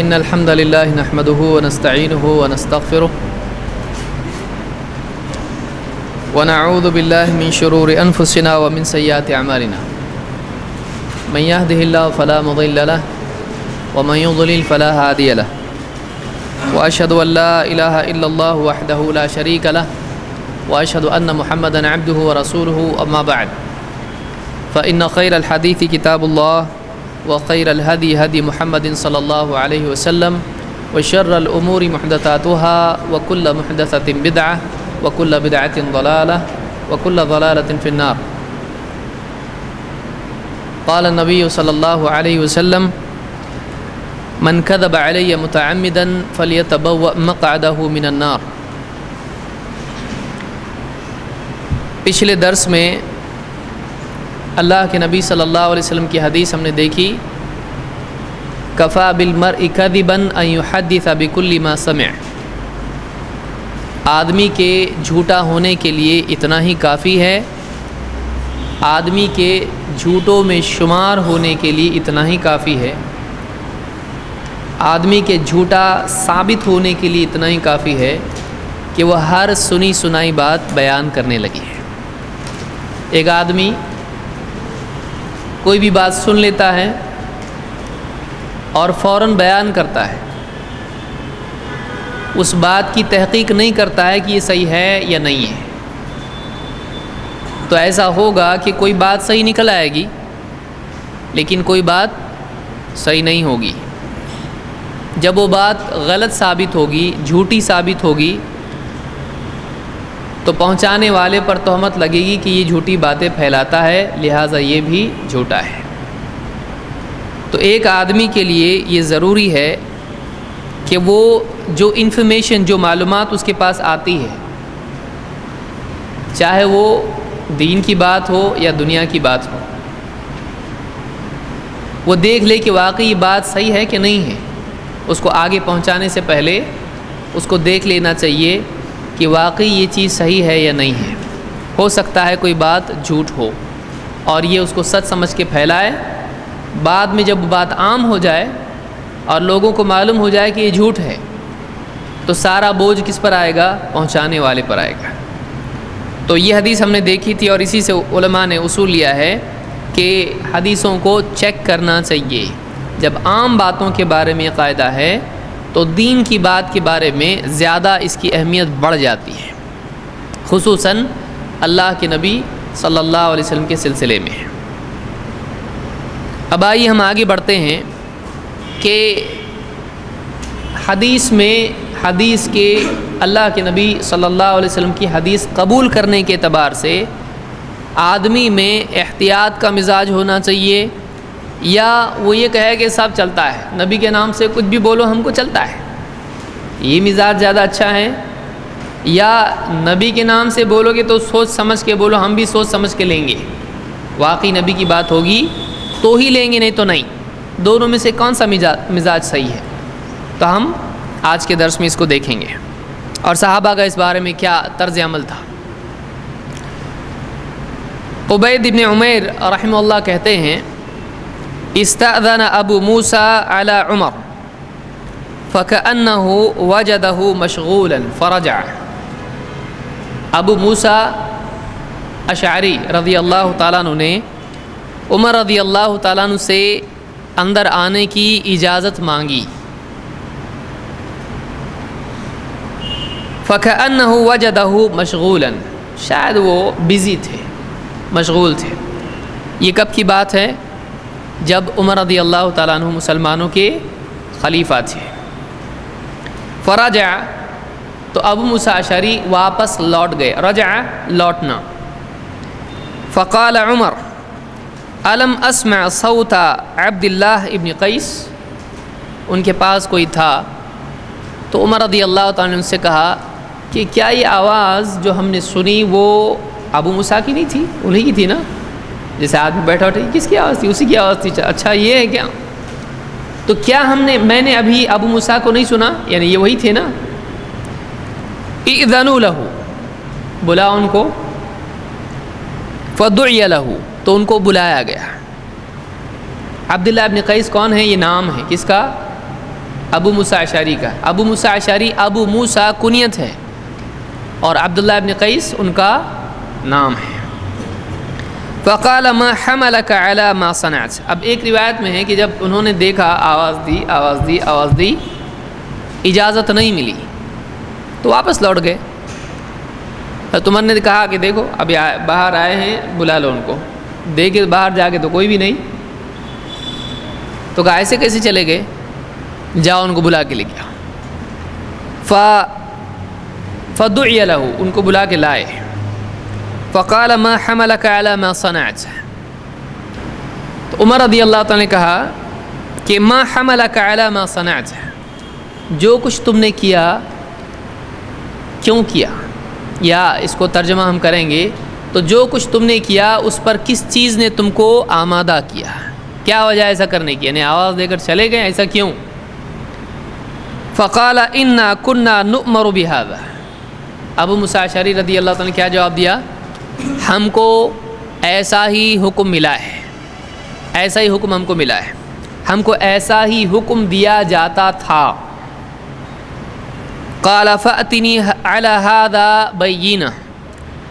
إن الحمد لله نحمده ونستعينه ونستغفره ونعوذ بالله من شرور أنفسنا ومن سيئات أعمالنا من يهده الله فلا مضل له ومن يضلل فلا هادي له وأشهد أن لا إله إلا الله وحده لا شريك له وأشهد أن محمدا عبده ورسوله أما بعد فإن خير الحديث كتاب الله وخير الهدي هدي محمد صلى الله عليه وسلم وشر الأمور محدثاتها وكل محدثة بدعة وكل بدعة ضلالة وكل ضلالة في النار. قال النبي صلى الله عليه وسلم من كذب علي متعمدا فليتبوأ مقعده من النار. پچھلے درس میں اللہ کے نبی صلی اللہ علیہ وسلم کی حدیث ہم نے دیکھی کفا بالمرء کذبا ان یحدث بکل ما سمع. آدمی کے جھوٹا ہونے کے لیے اتنا ہی کافی ہے، آدمی کے جھوٹوں میں شمار ہونے کے لیے اتنا ہی کافی ہے، آدمی کے جھوٹا ثابت ہونے کے لیے اتنا ہی کافی ہے کہ وہ ہر سنی سنائی بات بیان کرنے لگی ہے. ایک آدمی کوئی بھی بات سن لیتا ہے اور فوراً بیان کرتا ہے، اس بات کی تحقیق نہیں کرتا ہے کہ یہ صحیح ہے یا نہیں ہے، تو ایسا ہوگا کہ کوئی بات صحیح نکل آئے گی لیکن کوئی بات صحیح نہیں ہوگی. جب وہ بات غلط ثابت ہوگی، جھوٹی ثابت ہوگی، تو پہنچانے والے پر تہمت لگے گی کہ یہ جھوٹی باتیں پھیلاتا ہے، لہٰذا یہ بھی جھوٹا ہے. تو ایک آدمی کے لیے یہ ضروری ہے کہ وہ جو انفارمیشن، جو معلومات اس کے پاس آتی ہے، چاہے وہ دین کی بات ہو یا دنیا کی بات ہو، وہ دیکھ لے کہ واقعی یہ بات صحیح ہے کہ نہیں ہے. اس کو آگے پہنچانے سے پہلے اس کو دیکھ لینا چاہیے کہ واقعی یہ چیز صحیح ہے یا نہیں ہے. ہو سکتا ہے کوئی بات جھوٹ ہو اور یہ اس کو سچ سمجھ کے پھیلائے، بعد میں جب بات عام ہو جائے اور لوگوں کو معلوم ہو جائے کہ یہ جھوٹ ہے تو سارا بوجھ کس پر آئے گا؟ پہنچانے والے پر آئے گا. تو یہ حدیث ہم نے دیکھی تھی اور اسی سے علماء نے اصول لیا ہے کہ حدیثوں کو چیک کرنا چاہیے. جب عام باتوں کے بارے میں یہ قاعدہ ہے تو دین کی بات کے بارے میں زیادہ اس کی اہمیت بڑھ جاتی ہے، خصوصاً اللہ کے نبی صلی اللہ علیہ وسلم کے سلسلے میں. اب آئیے ہم آگے بڑھتے ہیں کہ حدیث کے اللہ کے نبی صلی اللہ علیہ وسلم کی حدیث قبول کرنے کے اعتبار سے آدمی میں احتیاط کا مزاج ہونا چاہیے، یا وہ یہ کہے کہ سب چلتا ہے، نبی کے نام سے کچھ بھی بولو ہم کو چلتا ہے، یہ مزاج زیادہ اچھا ہے، یا نبی کے نام سے بولو گے تو سوچ سمجھ کے بولو، ہم بھی سوچ سمجھ کے لیں گے، واقعی نبی کی بات ہوگی تو ہی لیں گے نہیں تو نہیں. دونوں میں سے کون سا مزاج صحیح ہے؟ تو ہم آج کے درس میں اس کو دیکھیں گے اور صحابہ کا اس بارے میں کیا طرز عمل تھا. عبید بن عمیر رحمہ اللہ کہتے ہیں استأذن ابو موسیٰ علی عمر فکأنہ وجدہ مشغولا فرجع. ابو موسیٰ اشعری رضی اللہ تعالیٰ عنہ نے عمر رضی اللہ تعالیٰ عنہ سے اندر آنے کی اجازت مانگی. فکأنہ وجدہ مشغولا، شاید وہ بزی تھے، مشغول تھے. یہ کب کی بات ہے؟ جب عمر رضی اللہ تعالیٰ عنہ مسلمانوں کے خلیفہ تھے. فرجع، تو ابو موسیٰ اشعری واپس لوٹ گئے، رجع لوٹنا. فقال عمر الم اسمع صوت عبد اللہ ابن قیس، ان کے پاس کوئی تھا تو عمر رضی اللہ تعالیٰ عنہ سے کہا کہ کیا یہ آواز جو ہم نے سنی وہ ابو موسیٰ کی نہیں تھی؟ انہی کی تھی نا، جیسے آدمی بیٹھا اٹھے کس کی آواز تھی؟ اسی کی آواز تھی. اچھا یہ ہے کیا؟ تو کیا میں نے ابھی ابو موسیٰ کو نہیں سنا؟ یعنی یہ وہی تھے نا. اذنوا لہ، بلا ان کو. فدعی لہ، تو ان کو بلایا گیا. عبداللہ ابن قیس کون ہے؟ یہ نام ہے کس کا؟ ابو موسیٰ اشعری کا. ابو موسیٰ اشعری ابو موسیٰ کنیت ہے اور عبداللہ ابن قیس ان کا نام ہے. فقال ما حملك على ما صنعت. اب ایک روایت میں ہے کہ جب انہوں نے دیکھا آواز دی اجازت نہیں ملی تو واپس لوٹ گئے. تو عمر نے کہا کہ دیکھو ابھی باہر آئے ہیں بلا لو ان کو. دیکھے باہر جا کے تو کوئی بھی نہیں. تو کہا ایسے کیسے چلے گئے؟ جاؤ ان کو بلا کے لے گیا. فدعی له, ان کو بلا کے لائے. فقال ما حملك على ما صنعت. تو عمر رضی اللہ تعالیٰ نے کہا کہ ما حملك على ما صنعت, جو کچھ تم نے کیا کیوں کیا, یا اس کو ترجمہ ہم کریں گے تو جو کچھ تم نے کیا اس پر کس چیز نے تم کو آمادہ کیا, کیا وجہ ایسا کرنے کی, یعنی آواز دے کر چلے گئے, ایسا کیوں؟ فقال انا كنا نؤمر بهذا. ابو موسیٰ اشعری رضی اللہ تعالیٰ نے کیا جواب دیا؟ ہم کو ایسا ہی حکم ملا ہے, ایسا ہی حکم ہم کو ملا ہے, ہم کو ایسا ہی حکم دیا جاتا تھا. قال فأتنی علی هذا بینہ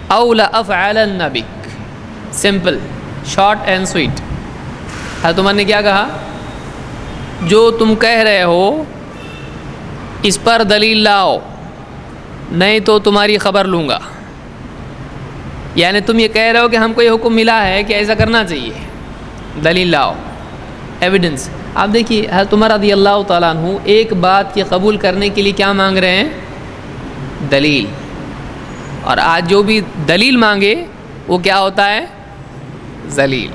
او لأفعلن بک. Simple, short and sweet. حضرت عمر نے کیا کہا؟ جو تم کہہ رہے ہو اس پر دلیل لاؤ, نہیں تو تمہاری خبر لوں گا. یعنی تم یہ کہہ رہے ہو کہ ہم کو یہ حکم ملا ہے کہ ایسا کرنا چاہیے, دلیل لاؤ, ایویڈنس. آپ دیکھیے حضرت عمر رضی اللہ تعالیٰ عنہ ایک بات کے قبول کرنے کے لیے کیا مانگ رہے ہیں؟ دلیل. اور آج جو بھی دلیل مانگے وہ کیا ہوتا ہے؟ ذلیل.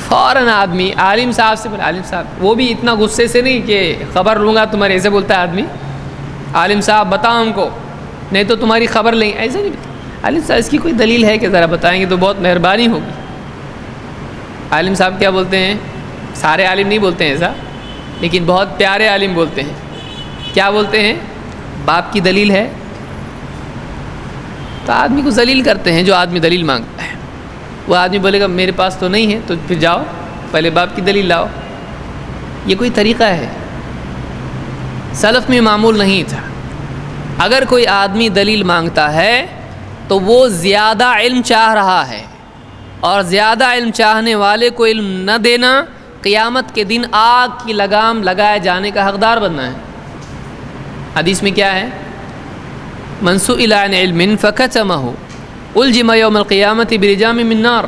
فوراً آدمی عالم صاحب سے عالم صاحب, وہ بھی اتنا غصے سے نہیں کہ خبر لوں گا تمہارے, ایسے بولتا ہے آدمی. عالم صاحب بتاؤ ہم کو, نہیں تو تمہاری خبر لیں, ایسا نہیں. عالم صاحب اس کی کوئی دلیل ہے کہ ذرا بتائیں گے تو بہت مہربانی ہوگی. عالم صاحب کیا بولتے ہیں؟ سارے عالم نہیں بولتے ہیں ایسا, لیکن بہت پیارے عالم بولتے ہیں. کیا بولتے ہیں؟ باپ کی دلیل ہے. تو آدمی کو ذلیل کرتے ہیں جو آدمی دلیل مانگتا ہے. وہ آدمی بولے گا میرے پاس تو نہیں ہے, تو پھر جاؤ پہلے باپ کی دلیل لاؤ. یہ کوئی طریقہ ہے؟ سلف میں معمول نہیں تھا. اگر کوئی آدمی دلیل مانگتا ہے تو وہ زیادہ علم چاہ رہا ہے, اور زیادہ علم چاہنے والے کو علم نہ دینا قیامت کے دن آگ کی لگام لگائے جانے کا حقدار بننا ہے. حدیث میں کیا ہے؟ من سئل عن علم فکتمہ الجم یوم القیامت بلجام من نار.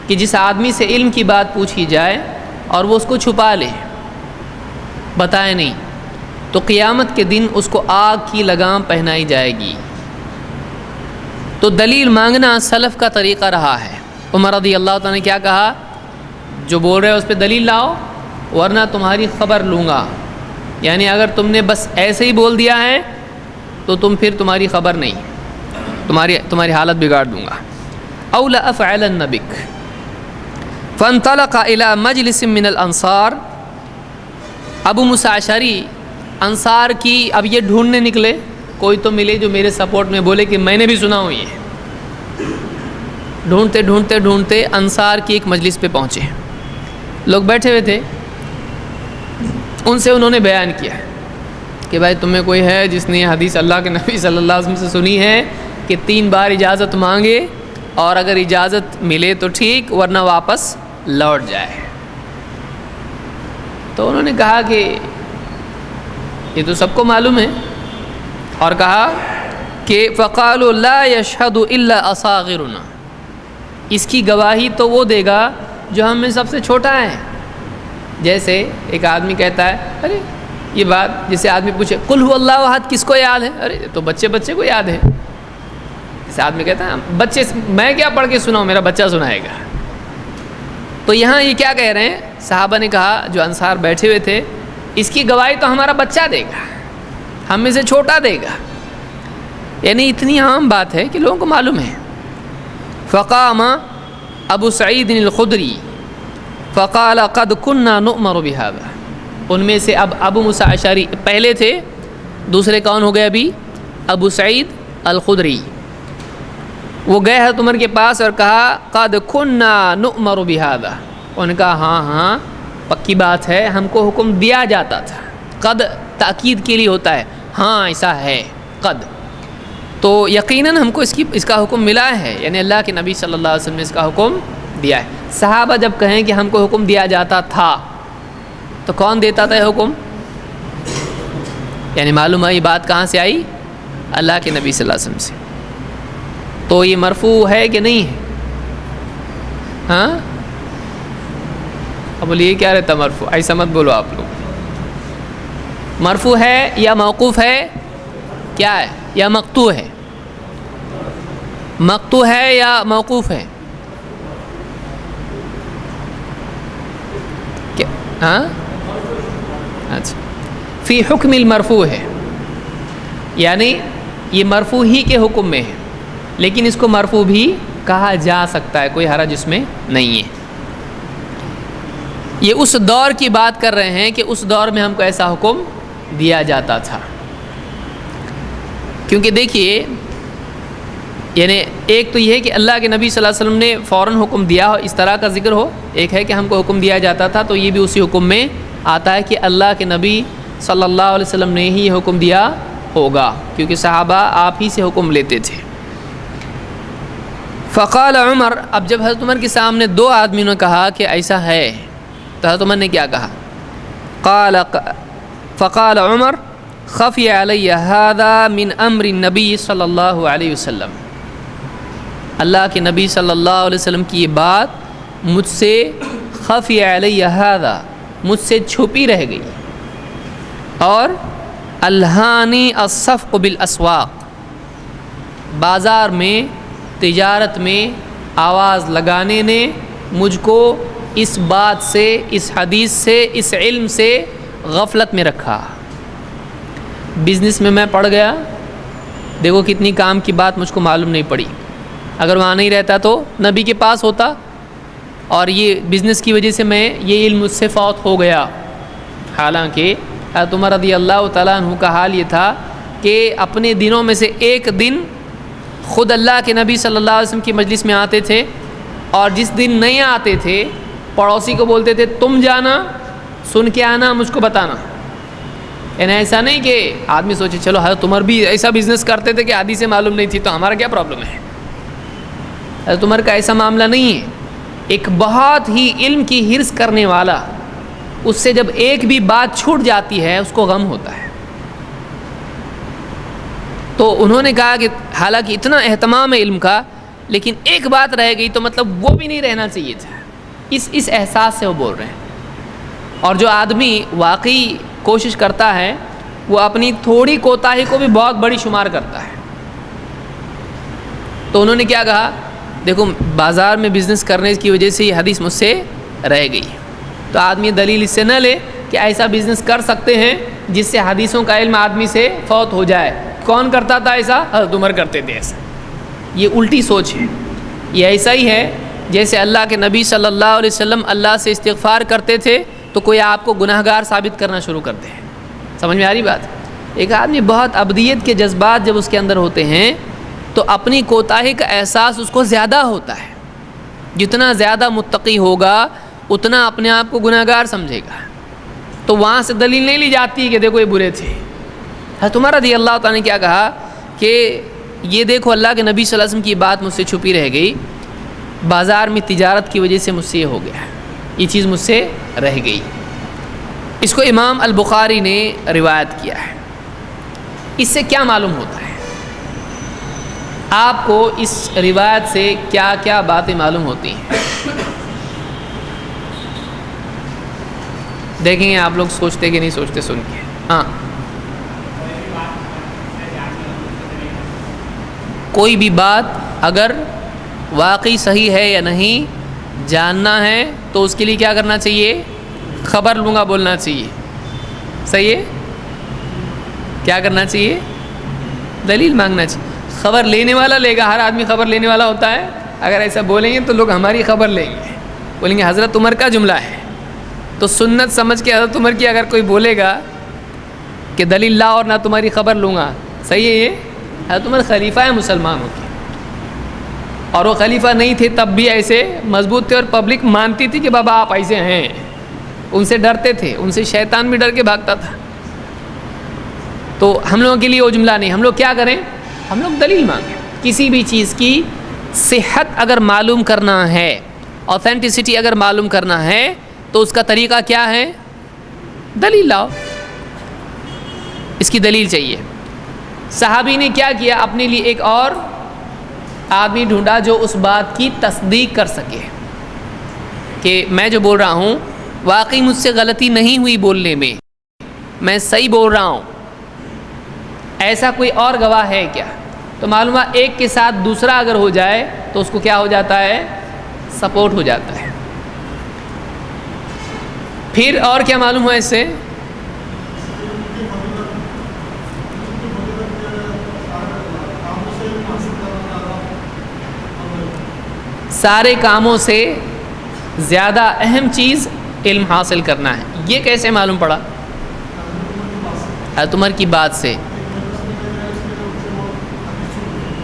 کہ جس آدمی سے علم کی بات پوچھی جائے اور وہ اس کو چھپا لے, بتائے نہیں, تو قیامت کے دن اس کو آگ کی لگام پہنائی جائے گی. تو دلیل مانگنا سلف کا طریقہ رہا ہے. عمر رضی اللہ تعالیٰ نے کیا کہا؟ جو بول رہے ہو اس پہ دلیل لاؤ ورنہ تمہاری خبر لوں گا. یعنی اگر تم نے بس ایسے ہی بول دیا ہے تو پھر تمہاری خبر نہیں, تمہاری حالت بگاڑ دوں گا. او لأفعلن بک. فانطلق الى مجلس من الانصار. ابو موسیٰ اشعری انصار کی اب یہ ڈھونڈنے نکلے, کوئی تو ملے جو میرے سپورٹ میں بولے کہ میں نے بھی سنا ہوں. یہ ڈھونڈتے انصار کی ایک مجلس پہ پہنچے. لوگ بیٹھے ہوئے تھے, ان سے انہوں نے بیان کیا کہ بھائی تم میں کوئی ہے جس نے یہ حدیث اللہ کے نبی صلی اللہ علیہ وسلم سے سنی ہے کہ 3 بار اجازت مانگے اور اگر اجازت ملے تو ٹھیک ورنہ واپس لوٹ جائے. تو انہوں نے کہا کہ یہ تو سب کو معلوم ہے, اور کہا کہ فقالوا لا يشهد الا اصاغرنا. اس کی گواہی تو وہ دے گا جو ہم میں سب سے چھوٹا ہے. جیسے ایک آدمی کہتا ہے ارے یہ بات, جیسے آدمی پوچھے قل هو اللہ احد کس کو یاد ہے؟ ارے تو بچے کو یاد ہے. جیسے آدمی کہتا ہے بچے, میں کیا پڑھ کے سناؤں, میرا بچہ سنائے گا. تو یہاں یہ کیا کہہ رہے ہیں؟ صحابہ نے کہا, جو انصار بیٹھے ہوئے تھے, اس کی گواہی تو ہمارا بچہ دے گا, ہم میں سے چھوٹا دے گا. یعنی اتنی عام بات ہے کہ لوگوں کو معلوم ہے. فقام ابو سعید الخدری فقال قد كنا نؤمر بهذا. ان میں سے اب ابو موسیٰ اشعری پہلے تھے, دوسرے کون ہو گئے ابھی؟ ابو سعید الخدری. وہ گئے حضرت عمر کے پاس اور کہا قد كنا نؤمر بهذا. انہوں نے کہا ہاں پکی بات ہے، ہم کو حکم دیا جاتا تھا. قد تاکید کے لیے ہوتا ہے، ہاں ایسا ہے قد، تو یقیناً ہم کو اس کا حکم ملا ہے، یعنی اللہ کے نبی صلی اللہ علیہ وسلم نے اس کا حکم دیا ہے. صحابہ جب کہیں کہ ہم کو حکم دیا جاتا تھا تو کون دیتا تھا یہ حکم؟ یعنی معلوم ہے یہ بات کہاں سے آئی؟ اللہ کے نبی صلی اللہ علیہ وسلم سے. تو یہ مرفوع ہے کہ نہیں ہے؟ ہاں اب بولیے کیا رہتا مرفوع؟ ایسا مت بولو آپ لوگ. مرفوع ہے یا موقوف ہے؟ کیا ہے؟ یا مقطوع ہے؟ مقطوع ہے یا موقوف ہے؟ ہاں اچھا، فی حکم المرفوع ہے، یعنی یہ مرفوع ہی کے حکم میں ہے، لیکن اس کو مرفوع بھی کہا جا سکتا ہے، کوئی حرج اس میں نہیں ہے. یہ اس دور کی بات کر رہے ہیں کہ اس دور میں ہم کو ایسا حکم دیا جاتا تھا. کیونکہ دیکھیے، یعنی ایک تو یہ ہے کہ اللہ کے نبی صلی اللہ علیہ وسلم نے فوراً حکم دیا ہو، اس طرح کا ذکر ہو. ایک ہے کہ ہم کو حکم دیا جاتا تھا، تو یہ بھی اسی حکم میں آتا ہے کہ اللہ کے نبی صلی اللہ علیہ وسلم نے ہی یہ حکم دیا ہوگا، کیونکہ صحابہ آپ ہی سے حکم لیتے تھے. فقال عمر، اب جب حضرت عمر کے سامنے دو آدمیوں نے کہا کہ ایسا ہے، تو حضرت عمر نے کیا کہا؟ فقال عمر خفی علی هذا من امر النبی صلی اللہ علیہ وسلم. اللہ کے نبی صلی اللہ علیہ وسلم کی یہ بات مجھ سے خفی علی هذا، مجھ سے چھپی رہ گئی. اور الہانی الصفق بالاسواق، بازار میں تجارت میں آواز لگانے نے مجھ کو اس بات سے، اس حدیث سے، اس علم سے غفلت میں رکھا. بزنس میں پڑ گیا، دیکھو کتنی کام کی بات مجھ کو معلوم نہیں پڑی. اگر وہاں نہیں رہتا تو نبی کے پاس ہوتا، اور یہ بزنس کی وجہ سے میں یہ علم مجھ سے فوت ہو گیا. حالانکہ حضرت عمر رضی اللہ تعالیٰ عنہ کا حال یہ تھا کہ اپنے دنوں میں سے ایک دن خود اللہ کے نبی صلی اللہ علیہ وسلم کی مجلس میں آتے تھے، اور جس دن نہیں آتے تھے پڑوسی کو بولتے تھے تم جانا، سن کے آنا، مجھ کو بتانا. یعنی ایسا نہیں کہ آدمی سوچے چلو حضرت عمر بھی ایسا بزنس کرتے تھے کہ حدیث معلوم نہیں تھی تو ہمارا کیا پرابلم ہے. حضرت عمر کا ایسا معاملہ نہیں ہے. ایک بہت ہی علم کی حرص کرنے والا، اس سے جب ایک بھی بات چھوٹ جاتی ہے اس کو غم ہوتا ہے. تو انہوں نے کہا کہ حالانکہ اتنا اہتمام ہے علم کا، لیکن ایک بات رہ گئی تو مطلب وہ بھی نہیں رہنا چاہیے تھا. اس احساس سے وہ بول رہے ہیں. اور جو آدمی واقعی کوشش کرتا ہے وہ اپنی تھوڑی کوتاہی کو بھی بہت بڑی شمار کرتا ہے. تو انہوں نے کیا کہا؟ دیکھو بازار میں بزنس کرنے کی وجہ سے یہ حدیث مجھ سے رہ گئی. تو آدمی دلیل اس سے نہ لے کہ ایسا بزنس کر سکتے ہیں جس سے حدیثوں کا علم آدمی سے فوت ہو جائے. کون کرتا تھا ایسا؟ حضرت عمر کرتے تھے ایسا. یہ الٹی سوچ ہے. یہ ایسا ہی ہے جیسے اللہ کے نبی صلی اللہ علیہ وسلم اللہ سے استغفار کرتے تھے تو کوئی آپ کو گناہ گار ثابت کرنا شروع کرتے ہیں. سمجھ میں آ رہی بات؟ ایک آدمی بہت ابدیت کے جذبات جب اس کے اندر ہوتے ہیں تو اپنی کوتاہی کا احساس اس کو زیادہ ہوتا ہے. جتنا زیادہ متقی ہوگا اتنا اپنے آپ کو گناہ گار سمجھے گا. تو وہاں سے دلیل نہیں لی جاتی کہ دیکھو یہ برے تھے. حضرت عمر رضی اللہ تعالیٰ نے کیا کہا کہ یہ دیکھو اللہ کے نبی صلی اللہ علیہ وسلم کی بات مجھ سے چھپی رہ گئی، بازار میں تجارت کی وجہ سے مجھ سے یہ ہو گیا، یہ چیز مجھ سے رہ گئی. اس کو امام البخاری نے روایت کیا ہے. اس سے کیا معلوم ہوتا ہے؟ آپ کو اس روایت سے کیا کیا باتیں معلوم ہوتی ہیں؟ دیکھیں گے آپ لوگ سوچتے کہ نہیں سوچتے سن کے. ہاں، کوئی بھی بات اگر واقعی صحیح ہے یا نہیں جاننا ہے تو اس کے لیے کیا کرنا چاہیے؟ خبر لوں گا بولنا چاہیے. صحیح ہے؟ کیا کرنا چاہیے؟ دلیل مانگنا چاہیے. خبر لینے والا لے گا، ہر آدمی خبر لینے والا ہوتا ہے. اگر ایسا بولیں گے تو لوگ ہماری خبر لیں گے، بولیں گے حضرت عمر کا جملہ ہے. تو سنت سمجھ کے حضرت عمر کی اگر کوئی بولے گا کہ دلیل لا اور نہ تمہاری خبر لوں گا، صحیح ہے؟ یہ حضرت عمر خلیفہ ہے مسلمانوں کے، اور وہ خلیفہ نہیں تھے تب بھی ایسے مضبوط تھے اور پبلک مانتی تھی کہ بابا آپ ایسے ہیں. ان سے ڈرتے تھے، ان سے شیطان بھی ڈر کے بھاگتا تھا. تو ہم لوگوں کے لیے وہ جملہ نہیں. ہم لوگ کیا کریں؟ ہم لوگ دلیل مانگیں. کسی بھی چیز کی صحت اگر معلوم کرنا ہے، اوتھینٹسٹی اگر معلوم کرنا ہے تو اس کا طریقہ کیا ہے؟ دلیل لاؤ. اس کی دلیل چاہیے. صحابی نے کیا کیا؟ اپنے لیے ایک اور آدمی ڈھونڈا جو اس بات کی تصدیق کر سکے کہ میں جو بول رہا ہوں واقعی مجھ سے غلطی نہیں ہوئی بولنے میں صحیح بول رہا ہوں. ایسا کوئی اور گواہ ہے کیا؟ تو معلوم ہے ایک کے ساتھ دوسرا اگر ہو جائے تو اس کو کیا ہو جاتا ہے؟ سپورٹ ہو جاتا ہے. پھر اور کیا معلوم ہوا اس سے؟ سارے کاموں سے زیادہ اہم چیز علم حاصل کرنا ہے. یہ کیسے معلوم پڑا؟ حضرت عمر کی بات سے.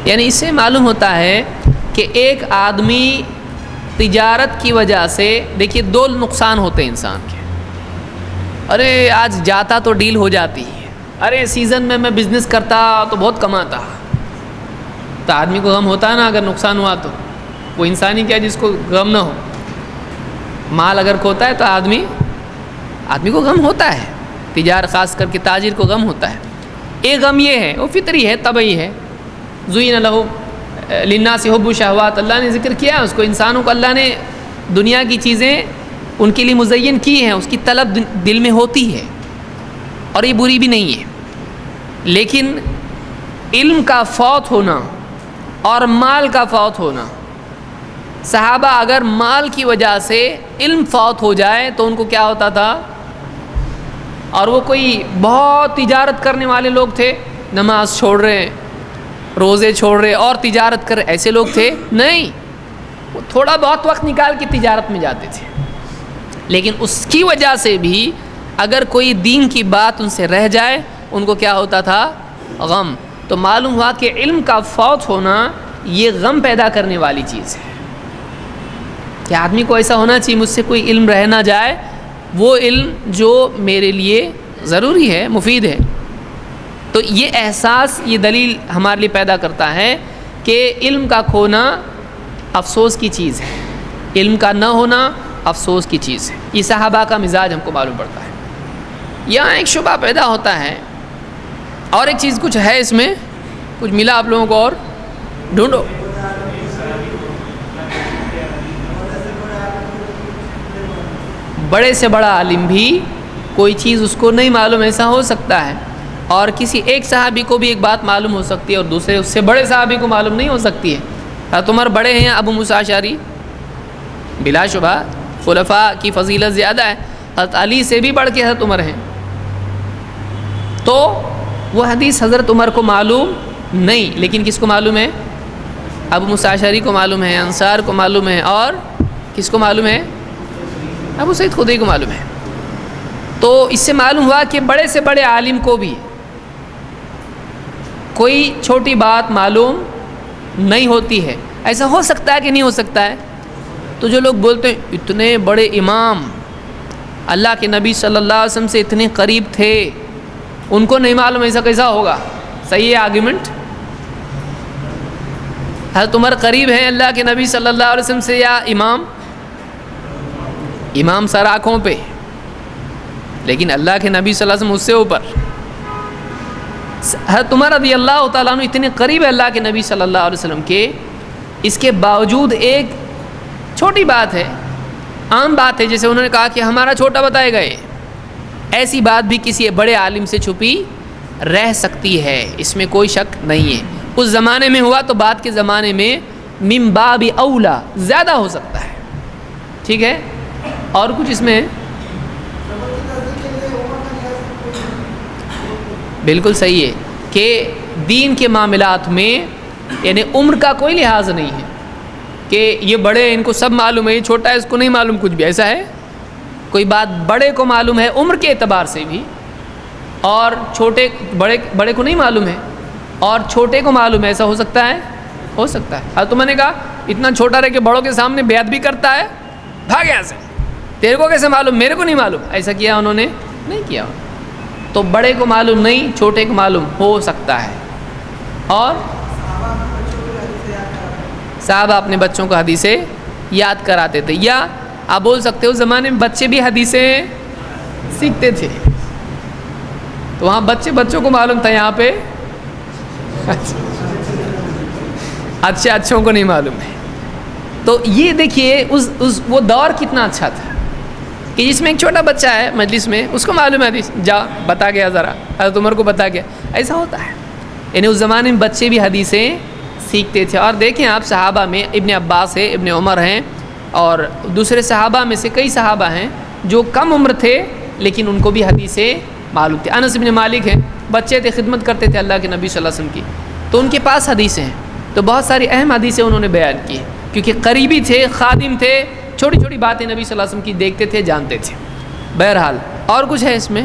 یعنی اس سے معلوم ہوتا ہے کہ ایک آدمی تجارت کی وجہ سے، دیکھیے دو نقصان ہوتے ہیں انسان کے. ارے آج جاتا تو ڈیل ہو جاتی ہے، ارے سیزن میں بزنس کرتا تو بہت کماتا. تو آدمی کو غم ہوتا ہے نا اگر نقصان ہوا تو. وہ انسانی کیا جس کو غم نہ ہو. مال اگر کھوتا ہے تو آدمی کو غم ہوتا ہے. تجار خاص کر کے تاجر کو غم ہوتا ہے. ایک غم یہ ہے، وہ فطری ہے، طبعی ہے. زُیِّنَ لَهُ لِلنَّاسِ حُبُّ الشَّهَوَاتِ، اللہ نے ذکر کیا اس کو. انسانوں کو اللہ نے دنیا کی چیزیں ان کے لیے مزین کی ہیں، اس کی طلب دل میں ہوتی ہے اور یہ بری بھی نہیں ہے. لیکن علم کا فوت ہونا اور مال کا فوت ہونا، صحابہ اگر مال کی وجہ سے علم فوت ہو جائے تو ان کو کیا ہوتا تھا؟ اور وہ کوئی بہت تجارت کرنے والے لوگ تھے، نماز چھوڑ رہے، روزے چھوڑ رہے اور تجارت کر رہے، ایسے لوگ تھے نہیں. وہ تھوڑا بہت وقت نکال کے تجارت میں جاتے تھے، لیکن اس کی وجہ سے بھی اگر کوئی دین کی بات ان سے رہ جائے ان کو کیا ہوتا تھا؟ غم. تو معلوم ہوا کہ علم کا فوت ہونا یہ غم پیدا کرنے والی چیز ہے. کہ آدمی کو ایسا ہونا چاہیے مجھ سے کوئی علم رہ نہ جائے، وہ علم جو میرے لیے ضروری ہے، مفید ہے. تو یہ احساس، یہ دلیل ہمارے لیے پیدا کرتا ہے کہ علم کا کھونا افسوس کی چیز ہے، علم کا نہ ہونا افسوس کی چیز ہے. یہ صحابہ کا مزاج ہم کو معلوم پڑتا ہے. یہاں ایک شبہ پیدا ہوتا ہے، اور ایک چیز کچھ ہے اس میں، کچھ ملا آپ لوگوں کو اور ڈھونڈو. بڑے سے بڑا عالم بھی کوئی چیز اس کو نہیں معلوم، ایسا ہو سکتا ہے. اور کسی ایک صحابی کو بھی ایک بات معلوم ہو سکتی ہے اور دوسرے اس سے بڑے صحابی کو معلوم نہیں ہو سکتی ہے. حضرت عمر بڑے ہیں ابو موسیٰ اشعری، بلا شبہ خلفاء کی فضیلت زیادہ ہے. حضرت علی سے بھی بڑھ کے حضرت عمر ہیں. تو وہ حدیث حضرت عمر کو معلوم نہیں، لیکن کس کو معلوم ہے؟ ابو موسیٰ اشعری کو معلوم ہے، انصار کو معلوم ہے، اور کس کو معلوم ہے؟ ابو سعید خدری کو معلوم ہے. تو اس سے معلوم ہوا کہ بڑے سے بڑے عالم کو بھی کوئی چھوٹی بات معلوم نہیں ہوتی ہے. ایسا ہو سکتا ہے کہ نہیں ہو سکتا ہے؟ تو جو لوگ بولتے ہیں اتنے بڑے امام اللہ کے نبی صلی اللہ علیہ وسلم سے اتنے قریب تھے، ان کو نہیں معلوم، ایسا کیسا ہوگا؟ صحیح ہے آرگیومنٹ؟ حضرت عمر قریب ہیں اللہ کے نبی صلی اللہ علیہ وسلم سے یا امام سر آنکھوں پہ، لیکن اللہ کے نبی صلی اللہ علیہ وسلم اس سے اوپر. حضرت عمر رضی اللہ تعالیٰ عنہ اتنے قریب ہے اللہ کے نبی صلی اللہ علیہ وسلم کے، اس کے باوجود ایک چھوٹی بات ہے، عام بات ہے، جیسے انہوں نے کہا کہ ہمارا چھوٹا بتائے گئے، ایسی بات بھی کسی بڑے عالم سے چھپی رہ سکتی ہے، اس میں کوئی شک نہیں ہے. اس زمانے میں ہوا تو بعد کے زمانے میں من باب اولا زیادہ ہو سکتا ہے. ٹھیک ہے؟ اور کچھ اس میں بالکل صحیح ہے کہ دین کے معاملات میں یعنی عمر کا کوئی لحاظ نہیں ہے کہ یہ بڑے ان کو سب معلوم ہے، یہ چھوٹا ہے اس کو نہیں معلوم کچھ بھی. ایسا ہے؟ کوئی بات بڑے کو معلوم ہے عمر کے اعتبار سے بھی، اور چھوٹے بڑے کو نہیں معلوم ہے اور چھوٹے کو معلوم ہے. ایسا ہو سکتا ہے؟ ہو سکتا ہے. تو میں نے کہا اتنا چھوٹا رہ کے بڑوں کے سامنے بیعت بھی کرتا ہے، بھاگ یہاں سے، تیرے کو کیسے معلوم، میرے کو نہیں معلوم، ایسا کیا انہوں نے نہیں کیا. تو بڑے کو معلوم نہیں، چھوٹے کو معلوم ہو سکتا ہے. اور صحابہ اپنے بچوں کو حدیثیں یاد کراتے تھے. یا آپ بول سکتے ہو اس زمانے میں بچے بھی حدیثیں سیکھتے تھے. تو وہاں بچوں کو معلوم تھا، یہاں پہ اچھوں کو نہیں معلوم ہے. تو یہ دیکھیے وہ دور کتنا اچھا تھا کہ جس میں ایک چھوٹا بچہ ہے مجلس میں، اس کو معلوم ہے حدیث، جا بتا گیا، ذرا حضرت عمر کو بتا گیا. ایسا ہوتا ہے. یعنی اس زمانے میں بچے بھی حدیثیں سیکھتے تھے. اور دیکھیں آپ صحابہ میں ابن عباس ہے، ابن عمر ہیں، اور دوسرے صحابہ میں سے کئی صحابہ ہیں جو کم عمر تھے لیکن ان کو بھی حدیثیں معلوم تھے. انس بن مالک ہیں، بچے تھے، خدمت کرتے تھے اللہ کے نبی صلی اللہ علیہ وسلم کی، تو ان کے پاس حدیثیں ہیں. تو بہت ساری اہم حدیثیں انہوں نے بیان کی کیونکہ قریبی تھے، خادم تھے، چھوٹی چھوٹی باتیں نبی صلی اللہ علیہ وسلم کی دیکھتے تھے، جانتے تھے. بہرحال اور کچھ ہے اس میں؟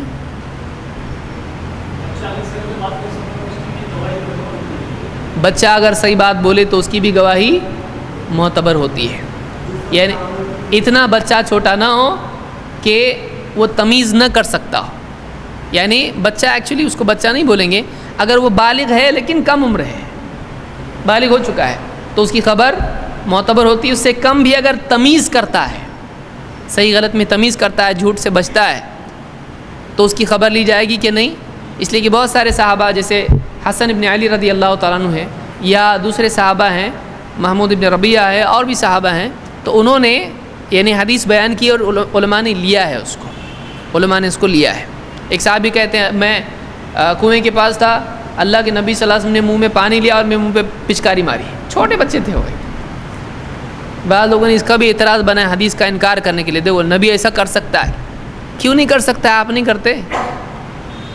بچہ اگر صحیح بات بولے تو اس کی بھی گواہی معتبر ہوتی ہے. یعنی اتنا بچہ چھوٹا نہ ہو کہ وہ تمیز نہ کر سکتا ہو. یعنی بچہ ایکچولی اس کو بچہ نہیں بولیں گے، اگر وہ بالغ ہے لیکن کم عمر ہے، بالغ ہو چکا ہے تو اس کی خبر معتبر ہوتی ہے. اس سے کم بھی اگر تمیز کرتا ہے، صحیح غلط میں تمیز کرتا ہے، جھوٹ سے بچتا ہے، تو اس کی خبر لی جائے گی کہ نہیں. اس لیے کہ بہت سارے صحابہ جیسے حسن ابن علی رضی اللہ تعالیٰ عنہ ہیں، یا دوسرے صحابہ ہیں، محمود ابن ربیعہ ہے، اور بھی صحابہ ہیں، تو انہوں نے یعنی حدیث بیان کی اور علماء نے لیا ہے اس کو، علماء نے اس کو لیا ہے. ایک صحابی کہتے ہیں میں کنویں کے پاس تھا، اللہ کے نبی صلی اللہ علیہ وسلم نے منہ میں پانی لیا اور میں منہ پہ پچکاری ماری. چھوٹے بچے تھے وہ. بعض لوگوں نے اس کا بھی اعتراض بنایا حدیث کا انکار کرنے کے لیے. دیکھو نبی ایسا کر سکتا ہے، کیوں نہیں کر سکتا ہے؟ آپ نہیں کرتے؟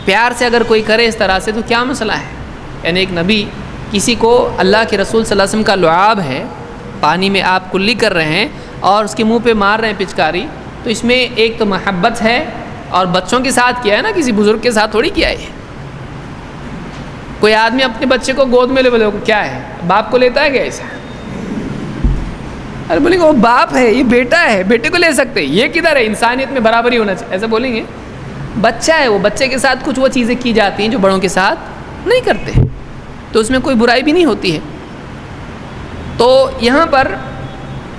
پیار سے اگر کوئی کرے اس طرح سے تو کیا مسئلہ ہے؟ یعنی ایک نبی کسی کو، اللہ کے رسول صلی اللہ علیہ وسلم کا لعاب ہے، پانی میں آپ کلی کر رہے ہیں اور اس کے منہ پہ مار رہے ہیں پچکاری، تو اس میں ایک تو محبت ہے، اور بچوں کے ساتھ کیا ہے نا، کسی بزرگ کے ساتھ تھوڑی کیا ہے. کوئی آدمی اپنے بچے کو گود میں لے بولے کیا ہے، باپ کو لیتا ہے کیا ایسا؟ ارے بولیں گے وہ باپ ہے، یہ بیٹا ہے، بیٹے کو لے سکتے، یہ کدھر ہے؟ انسانیت میں برابری ہونا چاہیے، ایسا بولیں گے؟ بچہ ہے وہ، بچے کے ساتھ کچھ وہ چیزیں کی جاتی ہیں جو بڑوں کے ساتھ نہیں کرتے، تو اس میں کوئی برائی بھی نہیں ہوتی ہے. تو یہاں پر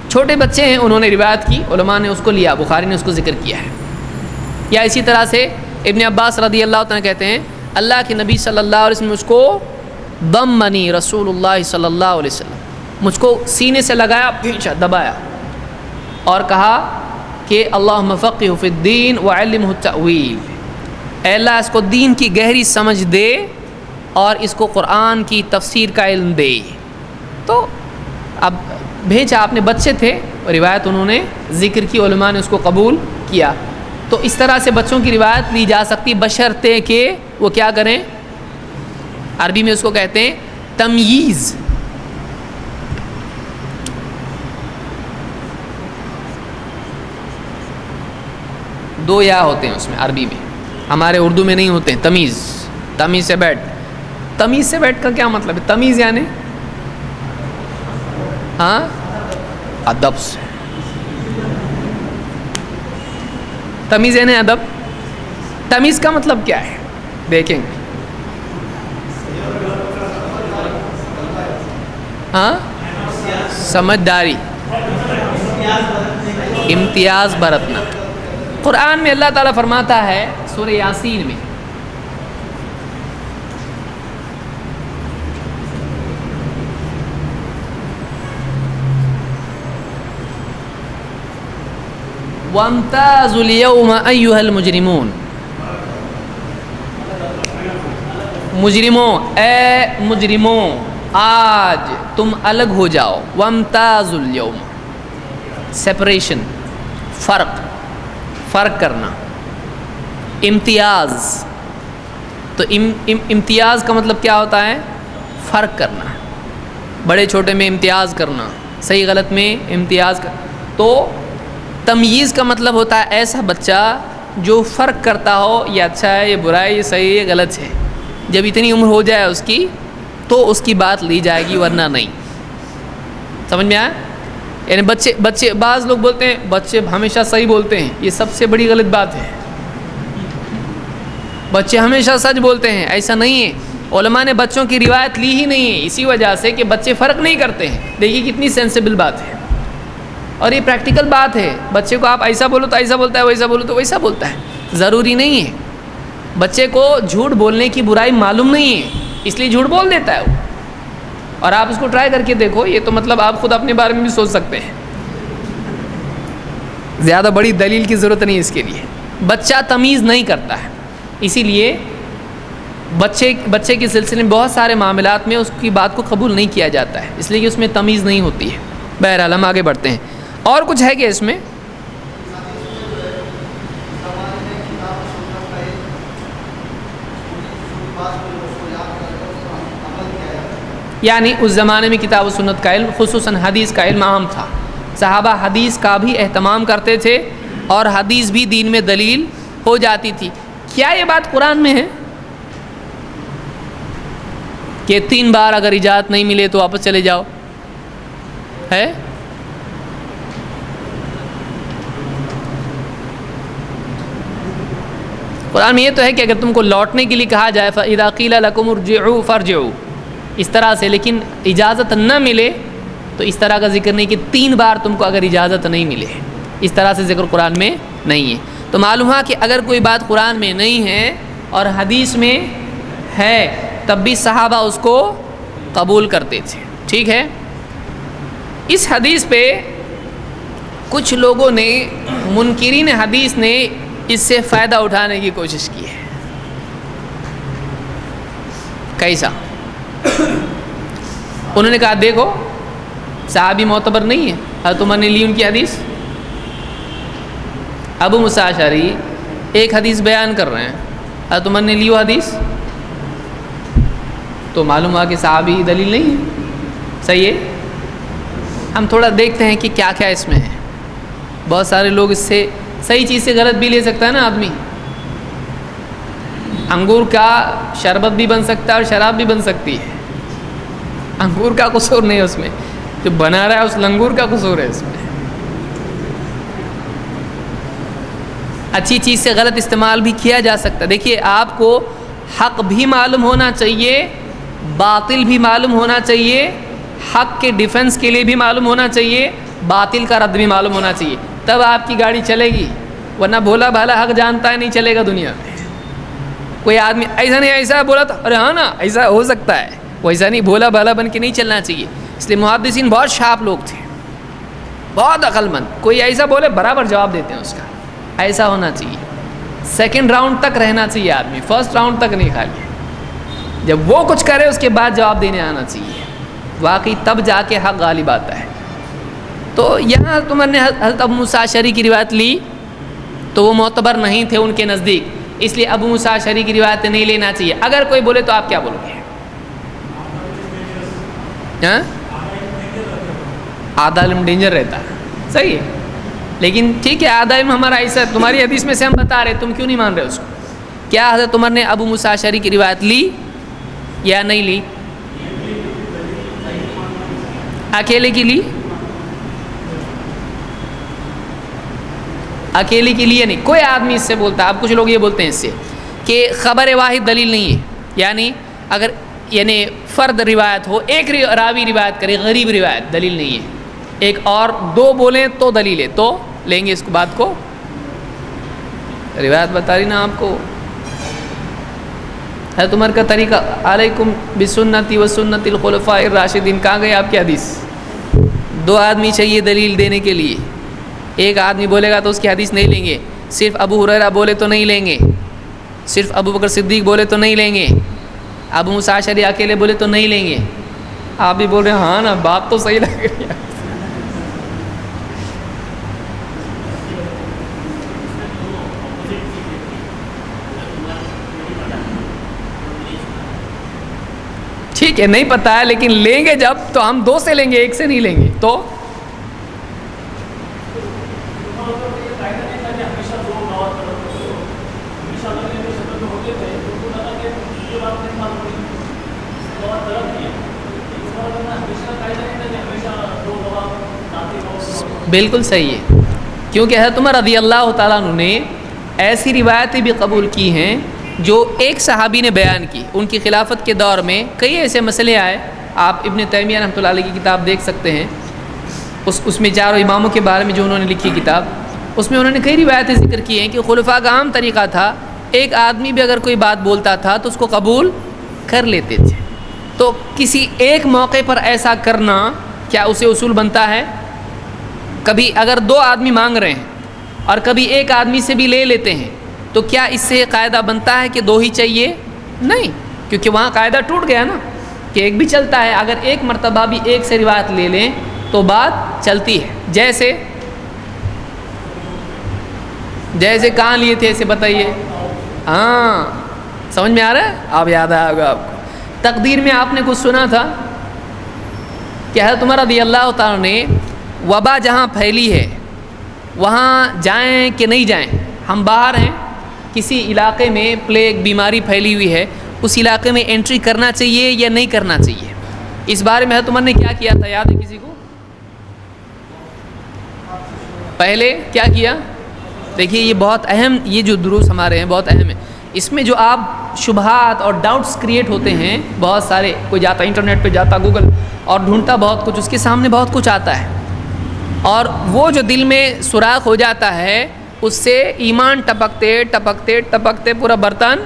چھوٹے بچے ہیں، انہوں نے روایت کی، علماء نے اس کو لیا، بخاری نے اس کو ذکر کیا ہے. یا اسی طرح سے ابن عباس رضی اللہ عنہ کہتے ہیں اللہ کے نبی صلی اللہ علیہ وسلم مجھ کو ضمنی رسول اللہ صلی اللہ علیہ وسلم، مجھ کو سینے سے لگایا، کھینچا، دبایا، اور کہا کہ اللہم فقہہ فی الدین وعلمہ التأویل، اے اللہ اس کو دین کی گہری سمجھ دے اور اس کو قرآن کی تفسیر کا علم دے. تو اب بھیجا، آپ نے بچے تھے، روایت انہوں نے ذکر کی، علماء نے اس کو قبول کیا. تو اس طرح سے بچوں کی روایت لی جا سکتی بشرطے کہ وہ کیا کریں، عربی میں اس کو کہتے ہیں تمییز. دو یا ہوتے ہیں اس میں عربی میں، ہمارے اردو میں نہیں ہوتے ہیں. تمیز، تمیز سے بیٹھ. تمیز سے بیٹھ کا کیا مطلب ہے؟ تمیز یعنی ہاں ادب سے. تمیز یعنی ادب. تمیز کا مطلب کیا ہے دیکھیں گے. ہاں سمجھداری، امتیاز برتنا. قرآن میں اللہ تعالیٰ فرماتا ہے سورہ یاسین میں، وَامْتَازُوا الْيَوْمَ أَيُّهَا الْمُجْرِمُونَ، مجرموں، اے مجرموں آج تم الگ ہو جاؤ. وَامْتَازُوا الْيَوْمَ، سپریشن، فرق کرنا. امتیاز، تو امتیاز کا مطلب کیا ہوتا ہے؟ فرق کرنا، بڑے چھوٹے میں امتیاز کرنا، صحیح غلط میں امتیاز کرنا. تو تمییز کا مطلب ہوتا ہے ایسا بچہ جو فرق کرتا ہو، یہ اچھا ہے، یہ برا ہے، یہ صحیح ہے، غلط ہے. جب اتنی عمر ہو جائے اس کی تو اس کی بات لی جائے گی، ورنہ نہیں. سمجھ میں آیا؟ یعنی بچے بعض لوگ بولتے ہیں بچے ہمیشہ صحیح بولتے ہیں، یہ سب سے بڑی غلط بات ہے۔ بچے ہمیشہ سچ بولتے ہیں، ایسا نہیں ہے۔ علماء نے بچوں کی روایت لی ہی نہیں ہے اسی وجہ سے کہ بچے فرق نہیں کرتے ہیں۔ دیکھیے کتنی سینسیبل بات ہے، اور یہ پریکٹیکل بات ہے۔ بچے کو آپ ایسا بولو تو ایسا بولتا ہے، ویسا بولو تو ویسا بولتا ہے، ضروری نہیں ہے۔ بچے کو جھوٹ بولنے کی برائی معلوم نہیں ہے، اس لیے جھوٹ بول دیتا ہے وہ۔ اور آپ اس کو ٹرائی کر کے دیکھو، یہ تو مطلب آپ خود اپنے بارے میں بھی سوچ سکتے ہیں، زیادہ بڑی دلیل کی ضرورت نہیں اس کے لیے۔ بچہ تمیز نہیں کرتا ہے، اسی لیے بچے کے سلسلے میں بہت سارے معاملات میں اس کی بات کو قبول نہیں کیا جاتا ہے، اس لیے کہ اس میں تمیز نہیں ہوتی ہے۔ بہرحال ہم آگے بڑھتے ہیں، اور کچھ ہے کہ اس میں یعنی اس زمانے میں کتاب و سنت کا علم، خصوصاً حدیث کا علم عام تھا۔ صحابہ حدیث کا بھی اہتمام کرتے تھے، اور حدیث بھی دین میں دلیل ہو جاتی تھی۔ کیا یہ بات قرآن میں ہے کہ 3 بار اگر اجازت نہیں ملے تو واپس چلے جاؤ؟ ہے؟ قرآن میں یہ تو ہے کہ اگر تم کو لوٹنے کے لیے کہا جائے فَإِذَا قِيلَ لَكُمُ ارْجِعُوا فَارْجِعُوا، اس طرح سے، لیکن اجازت نہ ملے تو اس طرح کا ذکر نہیں کہ 3 بار تم کو اگر اجازت نہیں ملے، اس طرح سے ذکر قرآن میں نہیں ہے۔ تو معلوم ہوا کہ اگر کوئی بات قرآن میں نہیں ہے اور حدیث میں ہے تب بھی صحابہ اس کو قبول کرتے تھے، ٹھیک ہے۔ اس حدیث پہ کچھ لوگوں نے، منکرین حدیث نے اس سے فائدہ اٹھانے کی کوشش کی ہے۔ کیسا؟ انہوں نے کہا دیکھو صحابی معتبر نہیں ہے، حضرت عمر نے لی ان کی حدیث، ابو موسیٰ اشعری ایک حدیث بیان کر رہے ہیں، حضرت عمر نے لی وہ حدیث، تو معلوم ہوا کہ صحابی دلیل نہیں ہے۔ صحیح ہے، ہم تھوڑا دیکھتے ہیں کہ کیا کیا اس میں ہے۔ بہت سارے لوگ اس سے صحیح چیز سے غلط بھی لے سکتا ہے نا آدمی۔ انگور کا شربت بھی بن سکتا ہے اور شراب بھی بن سکتی ہے، انگور کا قصور نہیں ہے اس میں، جو بنا رہا ہے اس لنگور کا قصور ہے اس میں۔ اچھی چیز سے غلط استعمال بھی کیا جا سکتا ہے۔ دیکھیے آپ کو حق بھی معلوم ہونا چاہیے، باطل بھی معلوم ہونا چاہیے، حق کے ڈیفنس کے لیے بھی معلوم ہونا چاہیے، باطل کا رد بھی معلوم ہونا چاہیے، تب آپ کی گاڑی چلے گی، ورنہ بھولا بھالا حق جانتا ہے نہیں چلے گا دنیا میں۔ کوئی آدمی ایسا نہیں ایسا بولا تو ارے ہاں نا ایسا ہو سکتا ہے، ویسا نہیں، بھولا بھالا بن کے نہیں چلنا چاہیے۔ اس لیے محدثین بہت شارپ لوگ تھے، بہت عقل مند، کوئی ایسا بولے برابر جواب دیتے ہیں اس کا، ایسا ہونا چاہیے۔ سیکنڈ راؤنڈ تک رہنا چاہیے آدمی، فرسٹ راؤنڈ تک نہیں خالی، جب وہ کچھ کرے اس کے بعد جواب دینے آنا چاہیے، واقعی تب جا کے حق غالب آتا ہے۔ تو یہاں تم نے حضرت ابو موسیٰ اشعری کی روایت لی تو وہ معتبر نہیں تھے ان کے نزدیک، اس لیے ابو موسیٰ اشعری کی روایت نہیں لینا چاہیے۔ اگر کوئی بولے تو آپ کیا بولو گے؟ آدھا علم ڈینجر رہتا ہے، صحیح ہے، لیکن ٹھیک ہے آدھا علم ہمارا ایسا، تمہاری حدیث میں سے ہم بتا رہے، تم کیوں نہیں مان رہے اس کو؟ کیا حضرت عمر نے ابو موسیٰ اشعری کی روایت لی یا نہیں لی؟ اکیلے کی لی؟ اکیلے کی لیے نہیں، کوئی آدمی اس سے بولتا ہے۔ اب کچھ لوگ یہ بولتے ہیں اس سے کہ خبر واحد دلیل نہیں ہے، یعنی اگر فرد روایت ہو، ایک راوی روایت کرے غریب روایت، دلیل نہیں ہے، ایک اور 2 بولیں تو دلیل ہے، تو لیں گے اس کو بات کو۔ روایت بتا رہی نا آپ کو، حضرت عمر کا طریقہ علیکم بسنتی و سنت الخلفاء الراشدین، کہاں گئے آپ کی حدیث؟ 2 آدمی چاہیے دلیل دینے کے لیے، ایک آدمی بولے گا تو اس کی حدیث نہیں لیں گے، صرف ابو ہریرہ بولے تو نہیں لیں گے، صرف ابو بکر صدیق بولے تو نہیں لیں گے، ابو موسیٰ اشعری اکیلے بولے تو نہیں لیں گے۔ آپ بھی بول رہے ہیں ہاں نا بات تو صحیح لگ رہی ہے۔ ٹھیک ہے، نہیں پتا ہے، لیکن لیں گے جب تو ہم 2 سے لیں گے، 1 سے نہیں لیں گے۔ تو بالکل صحیح ہے، کیونکہ حضرت عمر رضی اللہ تعالیٰ عنہ نے ایسی روایتیں بھی قبول کی ہیں جو ایک صحابی نے بیان کی۔ ان کی خلافت کے دور میں کئی ایسے مسئلے آئے، آپ ابن تیمیہ رحمۃ اللہ علیہ کی کتاب دیکھ سکتے ہیں، اس میں چاروں اماموں کے بارے میں جو انہوں نے لکھی کتاب، اس میں انہوں نے کئی روایتیں ذکر کی ہیں کہ خلفاء کا عام طریقہ تھا ایک آدمی بھی اگر کوئی بات بولتا تھا تو اس کو قبول کر لیتے تھے۔ تو کسی ایک موقع پر ایسا کرنا کیا اسے اصول بنتا ہے؟ کبھی اگر دو آدمی مانگ رہے ہیں اور کبھی ایک آدمی سے بھی لے لیتے ہیں تو کیا اس سے قاعدہ بنتا ہے کہ دو ہی چاہیے؟ نہیں، کیونکہ وہاں قاعدہ ٹوٹ گیا نا کہ ایک بھی چلتا ہے، اگر ایک مرتبہ بھی ایک سے روایت لے لیں تو بات چلتی ہے۔ جیسے کہاں لیے تھے اسے بتائیے؟ ہاں سمجھ میں آ رہا ہے؟ آپ یاد آئے گا آپ کو تقدیر میں آپ نے کچھ سنا تھا کہ حضرت عمر رضی اللہ تعالیٰ نے وبا جہاں پھیلی ہے وہاں جائیں کہ نہیں جائیں؟ ہم باہر ہیں، کسی علاقے میں پلیگ بیماری پھیلی ہوئی ہے، اس علاقے میں انٹری کرنا چاہیے یا نہیں کرنا چاہیے؟ اس بارے میں حضرت عمر نے کیا کیا تھا، یاد ہے کسی کو؟ پہلے کیا کیا؟ دیکھیے یہ بہت اہم، یہ جو دروس ہمارے ہیں بہت اہم ہے، اس میں جو آپ شبہات اور ڈاؤٹس کریٹ ہوتے ہیں بہت سارے، کوئی جاتا انٹرنیٹ پہ جاتا گوگل اور ڈھونڈتا بہت کچھ، اس کے سامنے بہت کچھ آتا ہے، اور وہ جو دل میں سوراخ ہو جاتا ہے اس سے ایمان ٹپکتے ٹپکتے ٹپکتے پورا برتن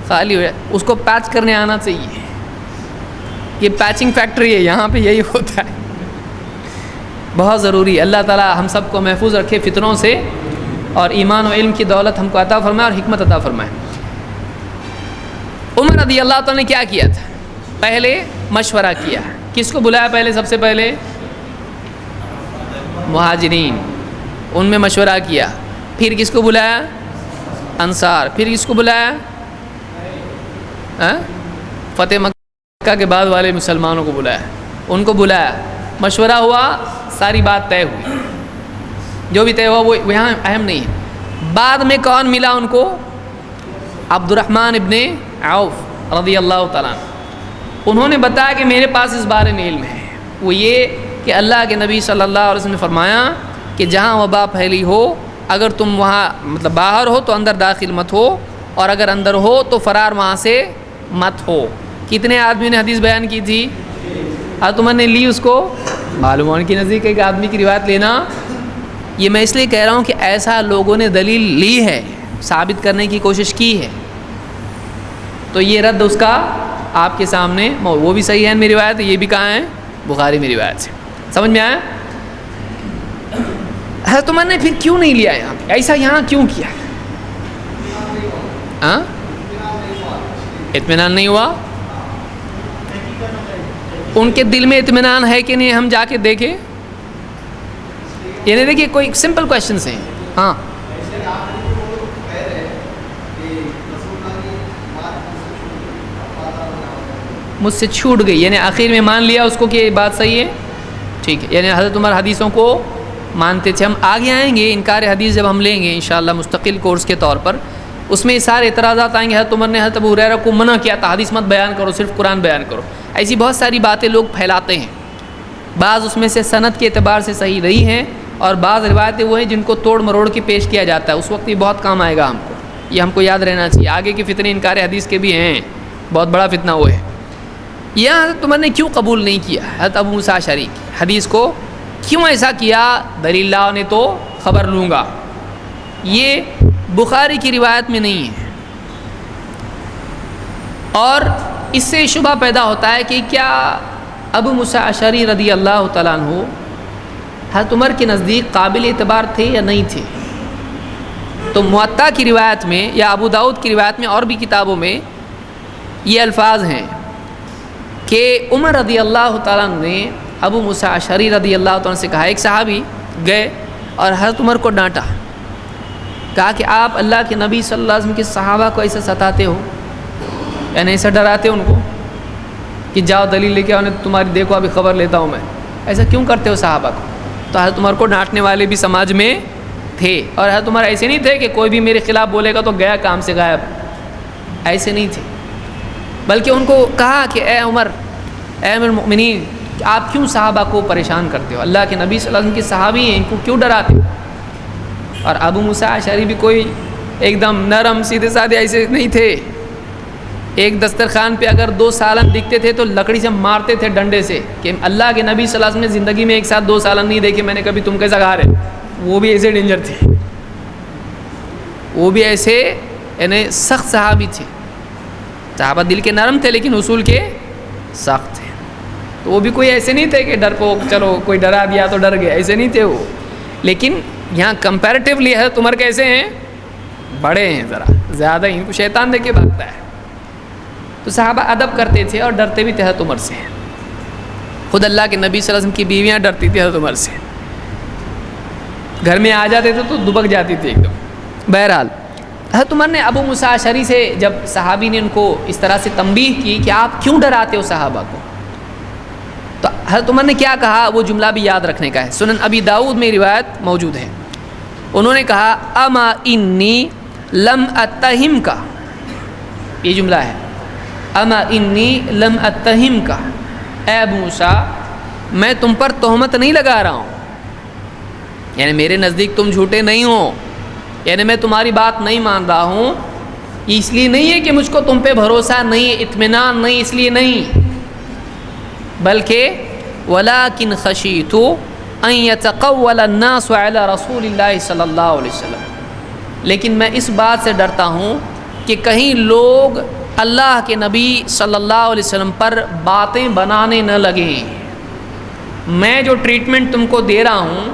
خالی ہو جائے، اس کو پیچ کرنے آنا چاہیے۔ یہ پیچنگ فیکٹری ہے، یہاں پہ یہی ہوتا ہے، بہت ضروری ہے۔ اللہ تعالیٰ ہم سب کو محفوظ رکھے فتنوں سے، اور ایمان و علم کی دولت ہم کو عطا فرمائے اور حکمت عطا فرمائے۔ عمر رضی اللہ تعالیٰ نے کیا کیا تھا؟ پہلے مشورہ کیا۔ کس کو بلایا پہلے؟ سب سے پہلے مہاجرین، ان میں مشورہ کیا۔ پھر کس کو بلایا؟ انصار۔ پھر کس کو بلایا؟ فتح مکہ کے بعد والے مسلمانوں کو بلایا، ان کو بلایا، مشورہ ہوا، ساری بات طے ہوئی۔ جو بھی طے ہوا وہ یہاں اہم نہیں ہے۔ بعد میں کون ملا ان کو؟ عبد الرحمن ابن عوف رضی اللہ تعالیٰ عنہ۔ انہوں نے بتایا کہ میرے پاس اس بارے میں علم ہے، وہ یہ کہ اللہ کے نبی صلی اللہ علیہ وسلم نے فرمایا کہ جہاں وبا پھیلی ہو اگر تم وہاں مطلب باہر ہو تو اندر داخل مت ہو، اور اگر اندر ہو تو فرار وہاں سے مت ہو۔ کتنے آدمی نے حدیث بیان کی تھی؟ تم نے لی اس کو؟ معلوم ان کے نزدیک ایک آدمی کی روایت لینا، یہ میں اس لیے کہہ رہا ہوں کہ ایسا لوگوں نے دلیل لی ہے، ثابت کرنے کی کوشش کی ہے، تو یہ رد اس کا آپ کے سامنے، وہ بھی صحیح ہے میری روایت، یہ بھی کہاں ہے؟ بخاری میں روایت سے۔ سمجھ میں آیا؟ حضرت عمر نے پھر کیوں نہیں لیا یہاں پہ؟ ایسا یہاں کیوں کیا؟ اطمینان نہیں ہوا؟ ان کے دل میں اطمینان ہے کہ نہیں؟ ہم جا کے دیکھیں، یعنی دیکھیے کوئی سمپل کویشچنس ہیں۔ ہاں مجھ سے چھوٹ گئی، یعنی آخر میں مان لیا اس کو کہ یہ بات صحیح ہے، ٹھیک ہے، یعنی حضرت عمر حدیثوں کو مانتے تھے۔ ہم آگے آئیں گے انکار حدیث جب ہم لیں گے انشاءاللہ مستقل کورس کے طور پر، اس میں سارے اعتراضات آئیں گے۔ حضرت عمر نے حضرت ابو ہریرہ کو منع کیا تھا حدیث مت بیان کرو، صرف قرآن بیان کرو، ایسی بہت ساری باتیں لوگ پھیلاتے ہیں، بعض اس میں سے سند کے اعتبار سے صحیح رہی ہیں اور بعض روایتیں وہ ہیں جن کو توڑ مروڑ کے پیش کیا جاتا ہے، اس وقت یہ بہت کام آئے گا ہم کو، یہ ہم کو یاد رہنا چاہیے۔ آگے کے فتنے انکار حدیث کے بھی ہیں، بہت بڑا فتنہ وہ ہے۔ یہاں حضرت عمر نے کیوں قبول نہیں کیا حضرت ابو موسیٰ اشعری کی حدیث کو؟ کیوں ایسا کیا؟ دلیل لاؤ نے تو خبر لوں گا، یہ بخاری کی روایت میں نہیں ہے، اور اس سے شبہ پیدا ہوتا ہے کہ کیا ابو موسیٰ اشعری رضی اللہ تعالیٰ عنہ حضرت عمر کے نزدیک قابل اعتبار تھے یا نہیں تھے؟ تو موطا کی روایت میں یا ابو داؤد کی روایت میں اور بھی کتابوں میں یہ الفاظ ہیں کہ عمر رضی اللہ تعالیٰ عنہ نے ابو موسیٰ اشعری رضی اللہ تعالیٰ عنہ سے کہا، ایک صحابی گئے اور حضرت عمر کو ڈانٹا، کہا کہ آپ اللہ کے نبی صلی اللہ علیہ وسلم کے صحابہ کو ایسے ستاتے ہو، یعنی ایسا ڈراتے ان کو کہ جاؤ دلیل لے کے آؤ، تمہاری دیکھو ابھی خبر لیتا ہوں میں، ایسا کیوں کرتے ہو صحابہ کو؟ تو حضرت عمر کو ڈانٹنے والے بھی سماج میں تھے، اور حضرت عمر ایسے نہیں تھے کہ کوئی بھی میرے خلاف بولے گا تو گیا کام سے غائب، ایسے نہیں تھے، بلکہ ان کو کہا کہ اے عمر، اے امیر المؤمنین، کہ آپ کیوں صحابہ کو پریشان کرتے ہو؟ اللہ کے نبی صلی اللہ علیہ وسلم کے صحابی ہیں، ان کو کیوں ڈراتے ہو؟ اور ابو موسیٰ اشعری بھی کوئی ایک دم نرم سیدھے سادھے ایسے نہیں تھے. ایک دسترخوان پہ اگر 2 سالن دکھتے تھے تو لکڑی سے مارتے تھے ڈنڈے سے کہ اللہ کے نبی صلی اللہ علیہ وسلم نے زندگی میں ایک ساتھ 2 سالن نہیں دیکھے، میں نے کبھی تم کیسا کھا رہے. وہ بھی ایسے ڈینجر تھے، وہ بھی ایسے یعنی سخت صحابی تھے. صحابہ دل کے نرم تھے لیکن اصول کے سخت تھے. تو وہ بھی کوئی ایسے نہیں تھے کہ ڈرپوک چلو کوئی ڈرا دیا تو ڈر گئے، ایسے نہیں تھے وہ. لیکن یہاں کمپیریٹیولی حضرت عمر کیسے ہیں؟ بڑے ہیں، ذرا زیادہ ان کو شیطان دے کے بھاگتا ہے. تو صحابہ ادب کرتے تھے اور ڈرتے بھی تھے حضرت عمر سے. خود اللہ کے نبی صلی اللہ علیہ وسلم کی بیویاں ڈرتی تھی حضرت عمر سے، گھر میں آ جاتے تھے تو دبک جاتی تھی ایک دم. بہرحال حضرت عمر نے ابو موسیٰ اشعری سے جب صحابی نے ان کو اس طرح سے تنبیہ کی کہ آپ کیوں ڈراتے ہو صحابہ کو، تو حضرت عمر نے کیا کہا وہ جملہ بھی یاد رکھنے کا ہے. سنن ابی داؤد میں روایت موجود ہے. انہوں نے کہا اما انی لم اتہم کا، یہ جملہ ہے، اما انی لم اتہم کا، اے ابو موسیٰ میں تم پر تہمت نہیں لگا رہا ہوں، یعنی میرے نزدیک تم جھوٹے نہیں ہو، یعنی میں تمہاری بات نہیں مان رہا ہوں. اس لیے نہیں ہے کہ مجھ کو تم پہ بھروسہ نہیں، اطمینان نہیں، اس لیے نہیں، بلکہ ولیکن خشیت ان یتقول الناس علی رسول اللہ صلی اللہ علیہ وسلم، لیکن میں اس بات سے ڈرتا ہوں کہ کہیں لوگ اللہ کے نبی صلی اللہ علیہ وسلم پر باتیں بنانے نہ لگیں. میں جو ٹریٹمنٹ تم کو دے رہا ہوں،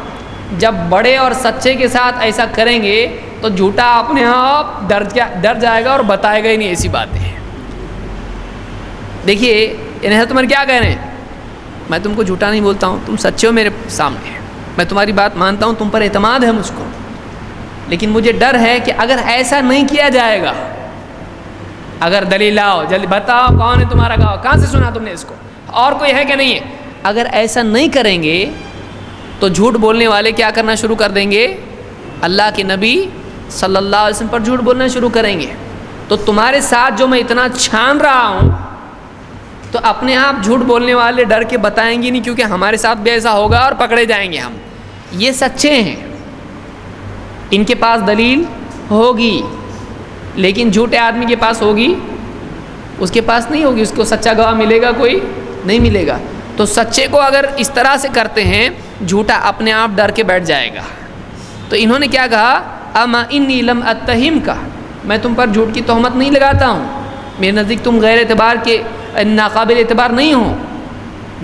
جب بڑے اور سچے کے ساتھ ایسا کریں گے تو جھوٹا اپنے آپ ڈر جائے گا اور بتائے گا ہی نہیں ایسی باتیں. دیکھیے حضرت عمر کیا کہہ رہے ہیں، میں تم کو جھوٹا نہیں بولتا ہوں، تم سچے ہو میرے سامنے، میں تمہاری بات مانتا ہوں، تم پر اعتماد ہے مجھ کو، لیکن مجھے ڈر ہے کہ اگر ایسا نہیں کیا جائے گا، اگر دلیل لاؤ جلدی بتاؤ کون ہے تمہارا گواہ، کہاں سے سنا تم نے اس کو، اور کوئی ہے کہ نہیں ہے، اگر ایسا نہیں کریں گے تو جھوٹ بولنے والے کیا کرنا شروع کر دیں گے، اللہ کے نبی صلی اللہ علیہ وسلم پر جھوٹ بولنا شروع کریں گے. تو تمہارے ساتھ جو میں اتنا چھان رہا ہوں تو اپنے آپ جھوٹ بولنے والے ڈر کے بتائیں گے نہیں، کیونکہ ہمارے ساتھ بھی ایسا ہوگا اور پکڑے جائیں گے ہم. یہ سچے ہیں، ان کے پاس دلیل ہوگی، لیکن جھوٹے آدمی کے پاس ہوگی، اس کے پاس نہیں ہوگی. اس کو سچا گواہ ملے گا؟ کوئی نہیں ملے گا. تو سچے کو اگر اس طرح سے کرتے ہیں، جھوٹا اپنے آپ ڈر کے بیٹھ جائے گا. تو انہوں نے کیا کہا، اما انی لم اتہم کا، میں تم پر جھوٹ کی تہمت نہیں لگاتا ہوں، میرے نزدیک تم غیر اعتبار کے ناقابل اعتبار نہیں ہو،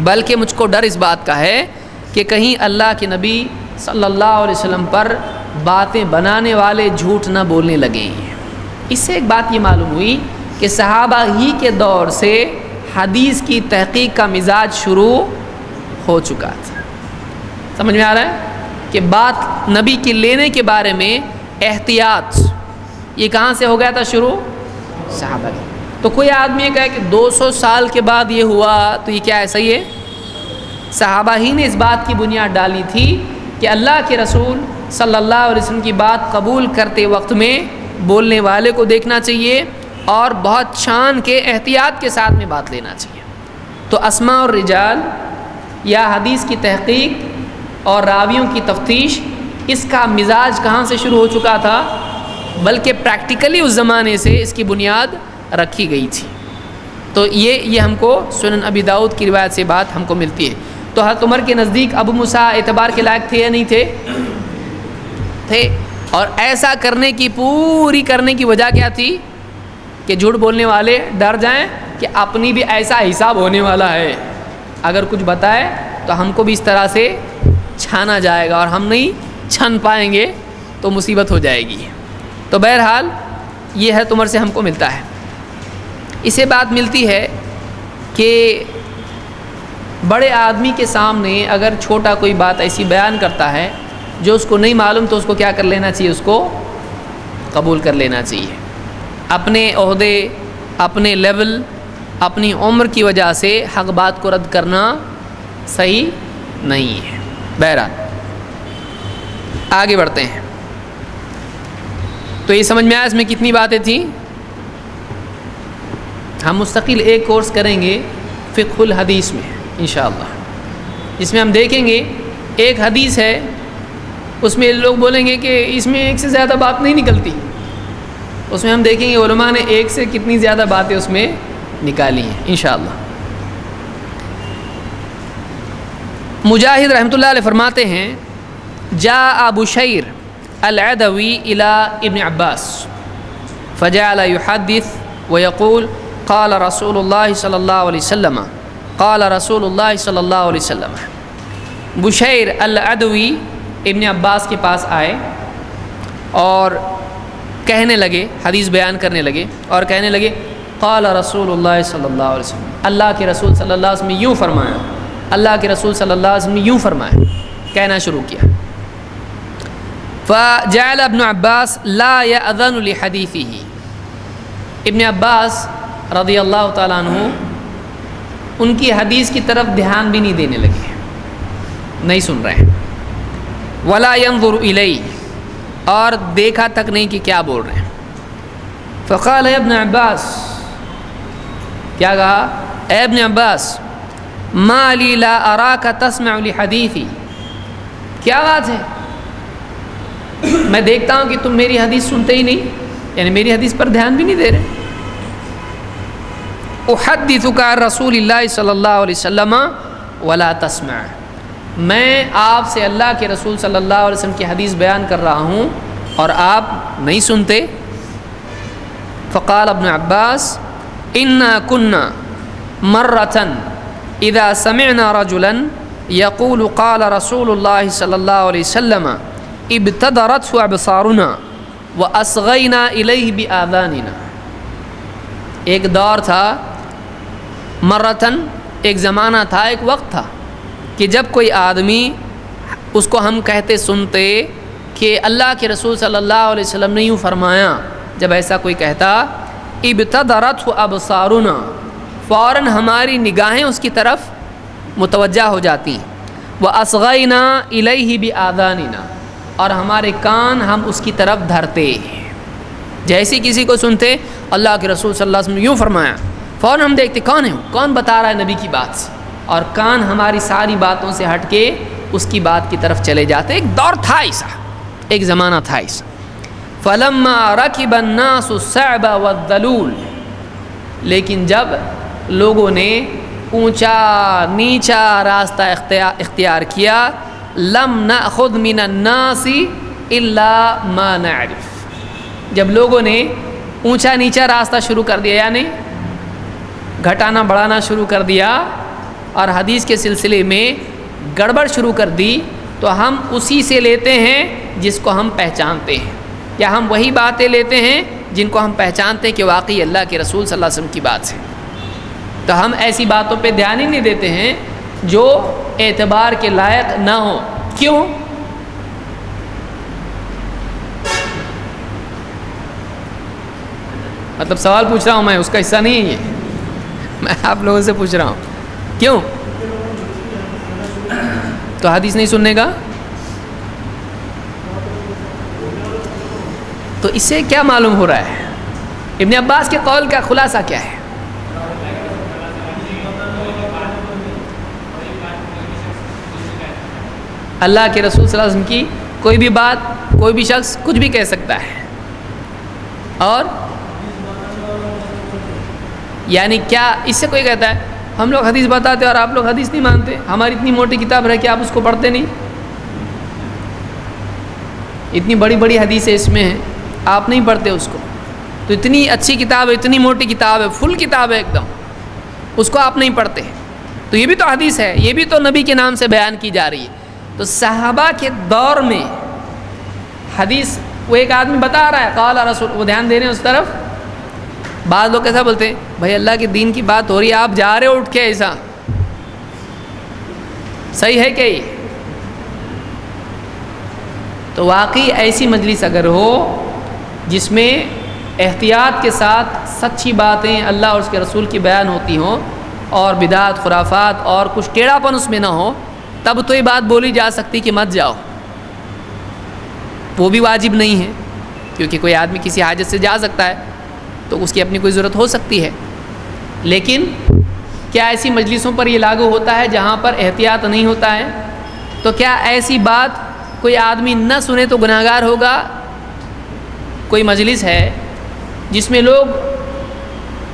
بلکہ مجھ کو ڈر اس بات کا ہے کہ کہیں اللہ کے نبی صلی اللہ علیہ وسلم پر باتیں بنانے والے جھوٹ نہ بولنے لگیں. اس سے ایک بات یہ معلوم ہوئی کہ صحابہ ہی کے دور سے حدیث کی تحقیق کا مزاج شروع ہو چکا تھا. سمجھ میں آ رہا ہے کہ بات نبی کی لینے کے بارے میں احتیاط یہ کہاں سے ہو گیا تھا شروع؟ صحابہ کی. تو کوئی آدمی یہ کہے کہ 200 سال کے بعد یہ ہوا تو یہ کیا ہے، صحیح ہے؟ صحابہ ہی نے اس بات کی بنیاد ڈالی تھی کہ اللہ کے رسول صلی اللہ علیہ وسلم کی بات قبول کرتے وقت میں بولنے والے کو دیکھنا چاہیے اور بہت شان کے احتیاط کے ساتھ میں بات لینا چاہیے. تو اسماء اور رجال یا حدیث کی تحقیق اور راویوں کی تفتیش، اس کا مزاج کہاں سے شروع ہو چکا تھا، بلکہ پریکٹیکلی اس زمانے سے اس کی بنیاد رکھی گئی تھی. تو یہ ہم کو سنن ابی داؤد کی روایت سے بات ہم کو ملتی ہے. تو حضرت عمر کے نزدیک ابو موسیٰ اعتبار کے لائق تھے یا نہیں تھے؟ تھے. اور ایسا پوری کرنے کی وجہ کیا تھی کہ جھوٹ بولنے والے ڈر جائیں کہ اپنی بھی ایسا حساب ہونے والا ہے، اگر کچھ بتائے تو ہم کو بھی اس طرح سے چھانا جائے گا اور ہم نہیں چھن پائیں گے تو مصیبت ہو جائے گی. تو بہرحال یہ حضرت عمر سے ہم کو ملتا ہے. اسے بات ملتی ہے کہ بڑے آدمی کے سامنے اگر چھوٹا کوئی بات ایسی بیان کرتا ہے جو اس کو نہیں معلوم تو اس کو کیا کر لینا چاہیے، اس کو قبول کر لینا چاہیے. اپنے عہدے، اپنے لیول، اپنی عمر کی وجہ سے حق بات کو رد کرنا صحیح نہیں ہے. بہرحال آگے بڑھتے ہیں. تو یہ سمجھ میں آیا اس میں کتنی باتیں تھیں. ہم مستقل ایک کورس کریں گے فقہ الحدیث میں انشاءاللہ. جس میں ہم دیکھیں گے ایک حدیث ہے، اس میں لوگ بولیں گے کہ اس میں ایک سے زیادہ بات نہیں نکلتی، اس میں ہم دیکھیں گے علماء نے ایک سے کتنی زیادہ باتیں اس میں نکالی ہیں انشاءاللہ۔ مجاہد رحمۃ اللہ علیہ فرماتے ہیں جاء بشیر العدوی الى ابن عباس فجعل يحدث ويقول قال رسول اللہ صلی اللہ علیہ وسلم قال رسول اللہ صلی اللہ علیہ وسلم۔ بشیر العدوی ابن عباس کے پاس آئے اور کہنے لگے، حدیث بیان کرنے لگے اور کہنے لگے قال رسول اللہ صلی اللہ علیہ وسلم، اللہ کے رسول صلی اللہ علیہ وسلم نے یوں فرمایا، اللہ کے رسول صلی اللہ علیہ وسلم نے یوں فرمایا، کہنا شروع کیا۔ فجعل ابن عباس لا يأذن لحدیثه، ابن عباس رضی اللہ تعالیٰ عنہ ان کی حدیث کی طرف دھیان بھی نہیں دینے لگے، نہیں سن رہے ہیں، ولا ينظر الیہ، اور دیکھا تک نہیں کہ کیا بول رہے ہیں۔ فقال اے ابن عباس، کیا کہا؟ اے ابن عباس ما لی لا اراک تسمع لحدیثی، کیا بات ہے میں دیکھتا ہوں کہ تم میری حدیث سنتے ہی نہیں، یعنی میری حدیث پر دھیان بھی نہیں دے رہے۔ احدثک عن رسول اللہ صلی اللہ علیہ وسلم ولا تسمع، میں آپ سے اللہ کے رسول صلی اللہ علیہ وسلم کی حدیث بیان کر رہا ہوں اور آپ نہیں سنتے۔ فقال ابن عباس انا كنا مرة اذا سمعنا رجلا يقول قال رسول اللہ صلی اللہ علیہ وسلم ابتدرته ابصارنا واصغینا الیہ بآذاننا، ایک دور تھا، مرتن ایک زمانہ تھا، ایک وقت تھا کہ جب کوئی آدمی اس کو ہم کہتے سنتے کہ اللہ کے رسول صلی اللہ علیہ وسلم نے یوں فرمایا، جب ایسا کوئی کہتا ابتدرته ابصارنا، فوراً ہماری نگاہیں اس کی طرف متوجہ ہو جاتی، واصغینا الیہ بآذاننا، اور ہمارے کان ہم اس کی طرف دھرتے، جیسے کسی کو سنتے اللہ کے رسول صلی اللہ علیہ وسلم نے یوں فرمایا، فوراً ہم دیکھتے کون ہے، کون بتا رہا ہے نبی کی بات سے، اور کان ہماری ساری باتوں سے ہٹ کے اس کی بات کی طرف چلے جاتے۔ ایک دور تھا ایسا، ایک زمانہ تھا ایسا۔ فلما رکب الناس الصعب والذلول، لیکن جب لوگوں نے اونچا نیچا راستہ اختیار کیا، لم نأخذ من الناس الا ما نعرف، جب لوگوں نے اونچا نیچا راستہ شروع کر دیا، یعنی گھٹانا بڑھانا شروع کر دیا اور حدیث کے سلسلے میں گڑبڑ شروع کر دی، تو ہم اسی سے لیتے ہیں جس کو ہم پہچانتے ہیں، یا ہم وہی باتیں لیتے ہیں جن کو ہم پہچانتے ہیں کہ واقعی اللہ کے رسول صلی اللہ علیہ وسلم کی بات ہے، تو ہم ایسی باتوں پہ دھیان ہی نہیں دیتے ہیں جو اعتبار کے لائق نہ ہو۔ کیوں؟ مطلب سوال پوچھ رہا ہوں میں، اس کا حصہ نہیں ہے یہ، میں آپ لوگوں سے پوچھ رہا ہوں کیوں؟ تو حدیث نہیں سننے کا، تو اس سے کیا معلوم ہو رہا ہے؟ ابن عباس کے قول کا خلاصہ کیا ہے؟ اللہ کے رسول صلی اللہ علیہ وسلم کی کوئی بھی بات کوئی بھی شخص کچھ بھی کہہ سکتا ہے، اور یعنی کیا اس سے کوئی کہتا ہے ہم لوگ حدیث بتاتے اور آپ لوگ حدیث نہیں مانتے، ہماری اتنی موٹی کتاب ہے کہ آپ اس کو پڑھتے نہیں، اتنی بڑی بڑی حدیثیں اس میں ہیں آپ نہیں پڑھتے اس کو، تو اتنی اچھی کتاب ہے، اتنی موٹی کتاب ہے، فل کتاب ہے ایک دم، اس کو آپ نہیں پڑھتے، تو یہ بھی تو حدیث ہے، یہ بھی تو نبی کے نام سے بیان کی جا رہی ہے۔ تو صحابہ کے دور میں حدیث وہ ایک آدمی بتا رہا ہے قال رسول، وہ دھیان دے رہے ہیں اس طرف، بعض لوگ کیسا بولتے ہیں بھائی اللہ کے دین کی بات ہو رہی ہے آپ جا رہے ہو اٹھ کے، ایسا صحیح ہے کیا یہ؟ تو واقعی ایسی مجلس اگر ہو جس میں احتیاط کے ساتھ سچی باتیں اللہ اور اس کے رسول کی بیان ہوتی ہوں اور بدعت خرافات اور کچھ ٹیڑھا پن اس میں نہ ہو، تب تو یہ بات بولی جا سکتی کہ مت جاؤ، وہ بھی واجب نہیں ہے، کیونکہ کوئی آدمی کسی حاجت سے جا سکتا ہے تو اس کی اپنی کوئی ضرورت ہو سکتی ہے، لیکن کیا ایسی مجلسوں پر یہ لاگو ہوتا ہے جہاں پر احتیاط نہیں ہوتا ہے؟ تو کیا ایسی بات کوئی آدمی نہ سنے تو گناہگار ہوگا؟ کوئی مجلس ہے جس میں لوگ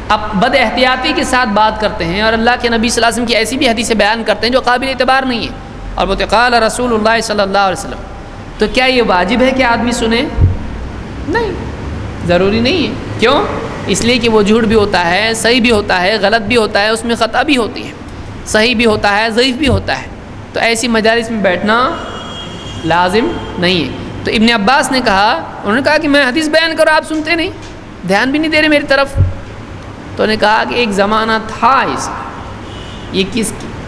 اب بد احتیاطی کے ساتھ بات کرتے ہیں اور اللہ کے نبی صلی اللہ علیہ وسلم کی ایسی بھی حدیثیں بیان کرتے ہیں جو قابل اعتبار نہیں ہے، اور وہ قال رسول اللہ صلی اللہ علیہ وسلم، تو کیا یہ واجب ہے کہ آدمی سنے؟ نہیں، ضروری نہیں ہے۔ کیوں؟ اس لیے کہ وہ جھوٹ بھی ہوتا ہے، صحیح بھی ہوتا ہے، غلط بھی ہوتا ہے، اس میں خطا بھی ہوتی ہے، صحیح بھی ہوتا ہے، ضعیف بھی ہوتا ہے، تو ایسی مجالس میں بیٹھنا لازم نہیں ہے۔ تو ابن عباس نے کہا، انہوں نے کہا کہ میں حدیث بیان کروں، آپ سنتے نہیں، دھیان بھی نہیں دے رہے میری طرف۔ تو انہوں نے کہا کہ ایک زمانہ تھا ایسا، یہ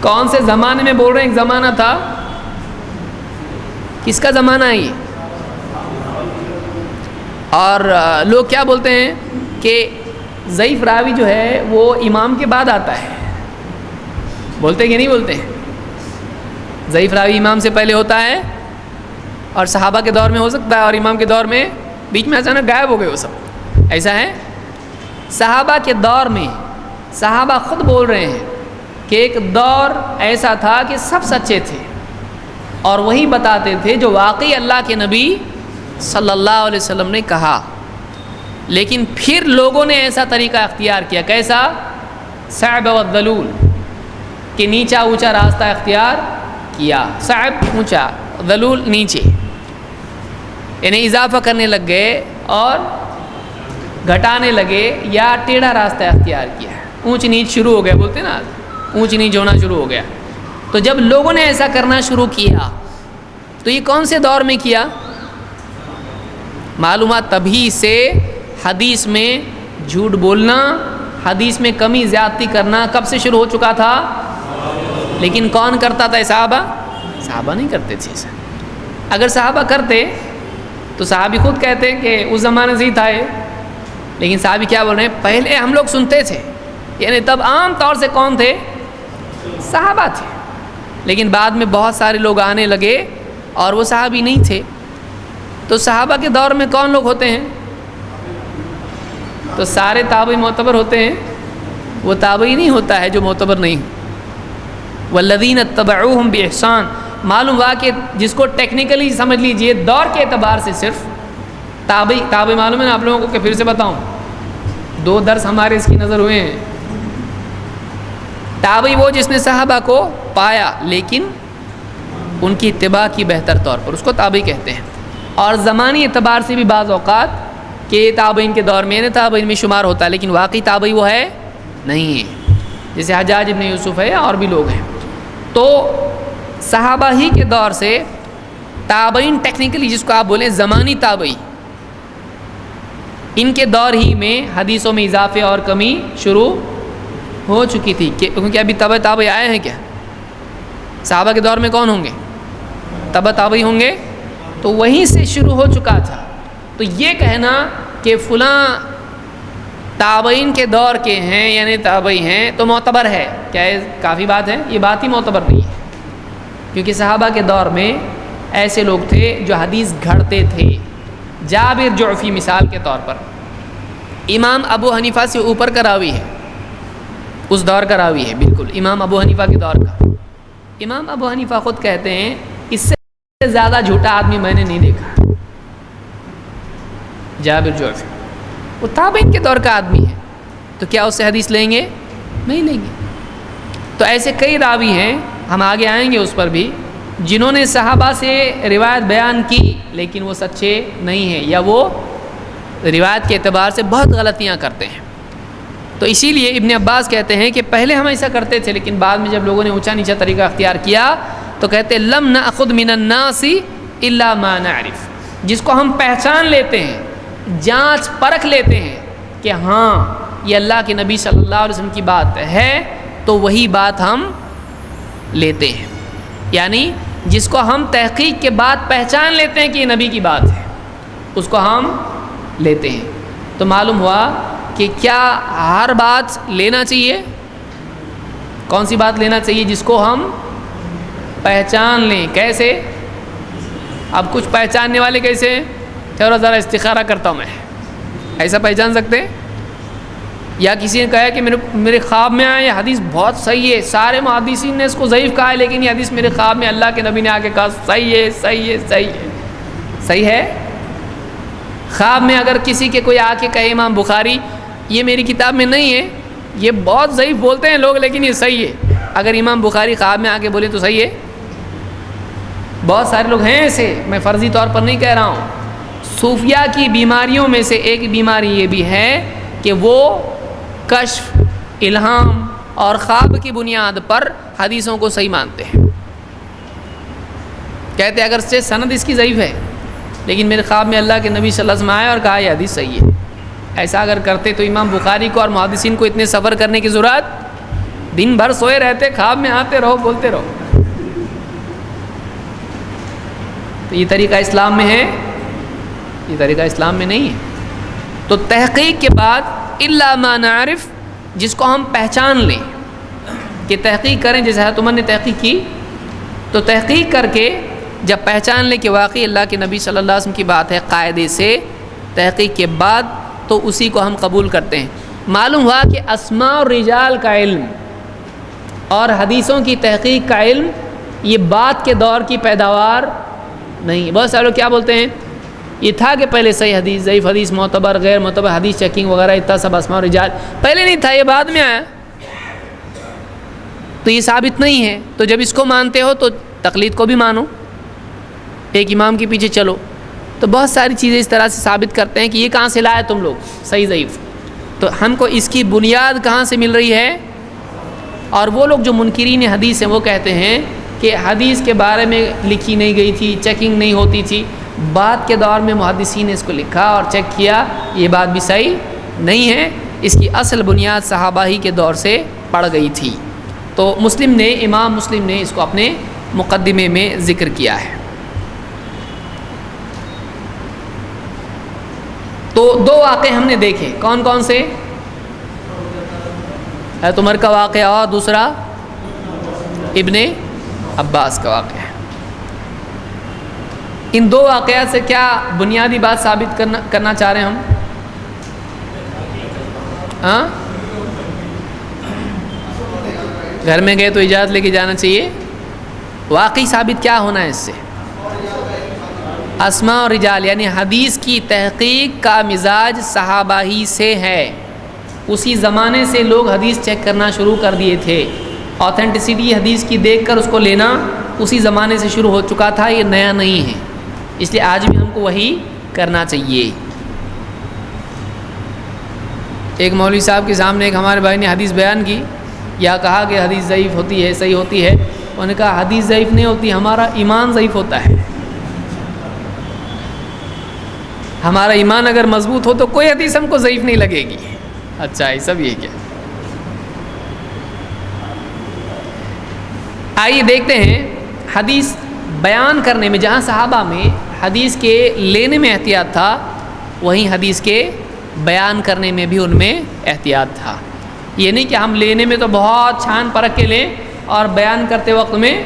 کون سے زمانے میں بول رہے ہیں؟ ایک زمانہ تھا، کس کا زمانہ ہے یہ؟ اور لوگ کیا بولتے ہیں کہ ضعیف راوی جو ہے وہ امام کے بعد آتا ہے، بولتے ہیں کہ نہیں بولتے ہیں؟ ضعیف راوی امام سے پہلے ہوتا ہے، اور صحابہ کے دور میں ہو سکتا ہے، اور امام کے دور میں بیچ میں اچانک غائب ہو گئے وہ سب، ایسا ہے؟ صحابہ کے دور میں صحابہ خود بول رہے ہیں کہ ایک دور ایسا تھا کہ سب سچے تھے اور وہی بتاتے تھے جو واقعی اللہ کے نبی صلی اللہ علیہ وسلم نے کہا، لیکن پھر لوگوں نے ایسا طریقہ اختیار کیا، کیسا؟ صعب و ذلول، کہ نیچا اونچا راستہ اختیار کیا، صعب اونچا، ذلول نیچے، یعنی اضافہ کرنے لگ گئے اور گھٹانے لگے، یا ٹیڑھا راستہ اختیار کیا، اونچ نیچ شروع ہو گیا، بولتے نا اونچ نیچ ہونا شروع ہو گیا۔ تو جب لوگوں نے ایسا کرنا شروع کیا تو یہ کون سے دور میں کیا؟ معلومات تبھی سے حدیث میں جھوٹ بولنا، حدیث میں کمی زیادتی کرنا کب سے شروع ہو چکا تھا؟ لیکن کون کرتا تھا؟ صحابہ؟ صحابہ نہیں کرتے تھے اسے۔ اگر صحابہ کرتے تو صحابی خود کہتے ہیں کہ اس زمانے سے ہی تھا یہ، لیکن صحابی کیا بول رہے ہیں؟ پہلے ہم لوگ سنتے تھے، یعنی تب عام طور سے کون تھے؟ صحابہ تھے، لیکن بعد میں بہت سارے لوگ آنے لگے اور وہ صحابی نہیں تھے۔ تو صحابہ کے دور میں کون لوگ ہوتے ہیں؟ تو سارے تابعی معتبر ہوتے ہیں؟ وہ تابعی نہیں ہوتا ہے جو معتبر نہیں ہو۔ والذین اتبعوہم باحسان، معلوم ہوا کہ جس کو ٹیکنیکلی سمجھ لیجئے دور کے اعتبار سے صرف تابعی معلوم ہے نا آپ لوگوں کو، کہ پھر سے بتاؤں، 2 درس ہمارے اس کی نظر ہوئے ہیں۔ تابعی وہ جس نے صحابہ کو پایا لیکن ان کی اتباع کی بہتر طور پر، اس کو تابعی کہتے ہیں۔ اور زمانی اعتبار سے بھی بعض اوقات کہ تابعین کے دور میں تابعین میں شمار ہوتا ہے، لیکن واقعی تابعی وہ ہے نہیں ہے، جیسے حجاج ابن یوسف ہے اور بھی لوگ ہیں۔ تو صحابہ ہی کے دور سے تابعین ٹیکنیکلی جس کو آپ بولیں زمانی تابعی، ان کے دور ہی میں حدیثوں میں اضافے اور کمی شروع ہو چکی تھی، کیونکہ ابھی تابعی آئے ہیں کیا؟ صحابہ کے دور میں کون ہوں گے؟ تابعی ہوں گے، تو وہیں سے شروع ہو چکا تھا۔ تو یہ کہنا کہ فلاں تابعین کے دور کے ہیں یعنی تابعی ہیں تو معتبر ہے، کیا یہ کافی بات ہے؟ یہ بات ہی معتبر نہیں ہے، کیونکہ صحابہ کے دور میں ایسے لوگ تھے جو حدیث گھڑتے تھے۔ جابر جعفی مثال کے طور پر امام ابو حنیفہ سے اوپر کا راوی ہے، اس دور کا راوی ہے، بالکل امام ابو حنیفہ کے دور کا۔ امام ابو حنیفہ خود کہتے ہیں اس سے زیادہ جھوٹا آدمی میں نے نہیں دیکھا۔ جابر جعفی وہ تابعین کے دور کا آدمی ہے، تو کیا اس سے حدیث لیں گے؟ نہیں لیں گے۔ تو ایسے کئی راوی ہیں، ہم آگے آئیں گے اس پر بھی، جنہوں نے صحابہ سے روایت بیان کی لیکن وہ سچے نہیں ہیں، یا وہ روایت کے اعتبار سے بہت غلطیاں کرتے ہیں۔ تو اسی لیے ابن عباس کہتے ہیں کہ پہلے ہم ایسا کرتے تھے، لیکن بعد میں جب لوگوں نے اونچا نیچا طریقہ اختیار کیا تو کہتے لم نأخذ من الناس الا ما نعرف، جس کو ہم پہچان لیتے ہیں، جانچ پرکھ لیتے ہیں کہ ہاں یہ اللہ کے نبی صلی اللہ علیہ وسلم کی بات ہے، تو وہی بات ہم لیتے ہیں۔ یعنی جس کو ہم تحقیق کے بعد پہچان لیتے ہیں کہ یہ نبی کی بات ہے، اس کو ہم لیتے ہیں۔ تو معلوم ہوا کہ کیا ہر بات لینا چاہیے؟ کون سی بات لینا چاہیے؟ جس کو ہم پہچان لیں۔ کیسے؟ اب کچھ پہچاننے والے کیسے ہیں؟ تھوڑا ذرا استخارہ کرتا ہوں میں، ایسا پہچان سکتے ہیں؟ یا کسی نے کہا کہ میرے خواب میں آیا یہ حدیث بہت صحیح ہے، سارے محدثین نے اس کو ضعیف کہا ہے لیکن یہ حدیث میرے خواب میں اللہ کے نبی نے آ کے کہا صحیح ہے صحیح ہے صحیح ہے۔ صحیح ہے؟ خواب میں اگر کسی کے کوئی آ کے کہے امام بخاری یہ میری کتاب میں نہیں ہے، یہ بہت ضعیف بولتے ہیں لوگ لیکن یہ صحیح ہے، اگر امام بخاری خواب میں آ کے بولے تو صحیح ہے؟ بہت سارے لوگ ہیں ایسے، میں فرضی طور پر نہیں کہہ رہا ہوں۔ صوفیہ کی بیماریوں میں سے ایک بیماری یہ بھی ہے کہ وہ کشف، الہام اور خواب کی بنیاد پر حدیثوں کو صحیح مانتے ہیں، کہتے ہیں اگر سے سند اس کی ضعیف ہے لیکن میرے خواب میں اللہ کے نبی صلی اللہ علیہ وسلم آئے اور کہا یہ حدیث صحیح ہے۔ ایسا اگر کرتے تو امام بخاری کو اور محدثین کو اتنے سفر کرنے کی ضرورت، دن بھر سوئے رہتے، خواب میں آتے رہو بولتے رہو۔ تو یہ طریقہ اسلام میں ہے؟ یہ طریقہ اسلام میں نہیں ہے۔ تو تحقیق کے بعد الا ما نعرف، جس کو ہم پہچان لیں کہ تحقیق کریں، جیسے حضرت عمر نے تحقیق کی، تو تحقیق کر کے جب پہچان لیں کہ واقعی اللہ کے نبی صلی اللہ علیہ وسلم کی بات ہے قاعدے سے، تحقیق کے بعد تو اسی کو ہم قبول کرتے ہیں۔ معلوم ہوا کہ اسماء الرجال کا علم اور حدیثوں کی تحقیق کا علم یہ بات کے دور کی پیداوار نہیں۔ بہت سارے لوگ کیا بولتے ہیں، یہ تھا کہ پہلے صحیح حدیث، ضعیف حدیث، معتبر، غیر معتبر حدیث چیکنگ وغیرہ اتنا سب اسماء الرجال پہلے نہیں تھا، یہ بعد میں آیا، تو یہ ثابت نہیں ہے۔ تو جب اس کو مانتے ہو تو تقلید کو بھی مانو، ایک امام کے پیچھے چلو۔ تو بہت ساری چیزیں اس طرح سے ثابت کرتے ہیں کہ یہ کہاں سے لائے تم لوگ صحیح ضعیف، تو ہم کو اس کی بنیاد کہاں سے مل رہی ہے؟ اور وہ لوگ جو منکرین حدیث ہیں وہ کہتے ہیں کہ حدیث کے بارے میں لکھی نہیں گئی تھی، چیکنگ نہیں ہوتی تھی، بعد کے دور میں محدثین نے اس کو لکھا اور چیک کیا، یہ بات بھی صحیح نہیں ہے، اس کی اصل بنیاد صحابہ ہی کے دور سے پڑ گئی تھی۔ تو امام مسلم نے اس کو اپنے مقدمے میں ذکر کیا ہے۔ تو دو واقعے ہم نے دیکھے، کون کون سے؟ حضرت عمر کا واقعہ اور دوسرا ابن عباس کا واقعہ ہے۔ ان دو واقعات سے کیا بنیادی بات ثابت کرنا چاہ رہے ہیں ہم؟ ہاں، گھر میں گئے تو اجازت لے کے جانا چاہیے۔ واقعی ثابت کیا ہونا ہے اس سے؟ اسماء اور رجال، یعنی حدیث کی تحقیق کا مزاج صحابہ ہی سے ہے، اسی زمانے سے لوگ حدیث چیک کرنا شروع کر دیے تھے، آتھینٹسٹی حدیث کی دیکھ کر اس کو لینا اسی زمانے سے شروع ہو چکا تھا، یہ نیا نہیں ہے، اس لیے آج بھی ہم کو وہی کرنا چاہیے۔ ایک مولوی صاحب کے سامنے ایک ہمارے بھائی نے حدیث بیان کی، یا کہا کہ حدیث ضعیف ہوتی ہے، صحیح ہوتی ہے، انہوں نے کہا حدیث ضعیف نہیں ہوتی، ہمارا ایمان ضعیف ہوتا ہے، ہمارا ایمان اگر مضبوط ہو تو کوئی حدیث ہم کو ضعیف نہیں لگے گی۔ اچھا ایسا بھی ہے کیا؟ آئیے دیکھتے ہیں حدیث بیان کرنے میں، جہاں صحابہ میں حدیث کے لینے میں احتیاط تھا، وہیں حدیث کے بیان کرنے میں بھی ان میں احتیاط تھا۔ یہ نہیں کہ ہم لینے میں تو بہت چھان پرکھ کے لیں اور بیان کرتے وقت میں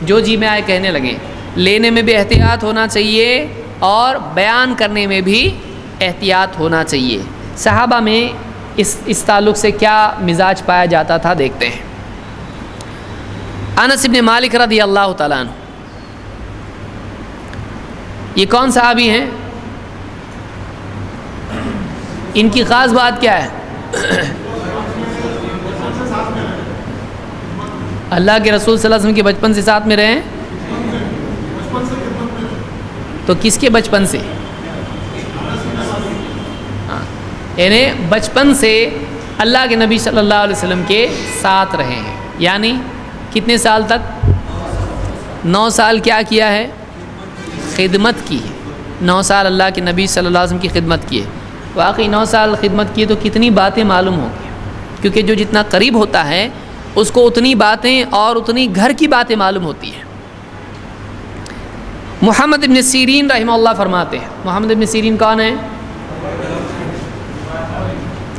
جو جی میں آئے کہنے لگیں، لینے میں بھی احتیاط ہونا چاہیے اور بیان کرنے میں بھی احتیاط ہونا چاہیے۔ صحابہ میں اس تعلق سے کیا مزاج پایا جاتا تھا دیکھتے ہیں۔ انس بن مالک رضی اللہ تعالیٰ عنہ، یہ کون صحابی ہیں؟ ان کی خاص بات کیا ہے؟ اللہ کے رسول صلی اللہ علیہ وسلم کے بچپن سے ساتھ میں رہے ہیں، تو کس کے بچپن سے؟ یعنی بچپن سے اللہ کے نبی صلی اللہ علیہ وسلم کے ساتھ رہے ہیں، یعنی کتنے سال تک؟ 9 سال کیا کیا ہے؟ خدمت کی ہے۔ 9 سال اللہ کے نبی صلی اللہ علیہ وسلم کی خدمت کی ہے۔ واقعی 9 سال خدمت کی تو کتنی باتیں معلوم ہوں گی، کیونکہ جو جتنا قریب ہوتا ہے اس کو اتنی باتیں اور اتنی گھر کی باتیں معلوم ہوتی ہیں۔ محمد ابن سیرین رحمہ اللہ فرماتے ہیں، محمد ابن سیرین کون ہیں؟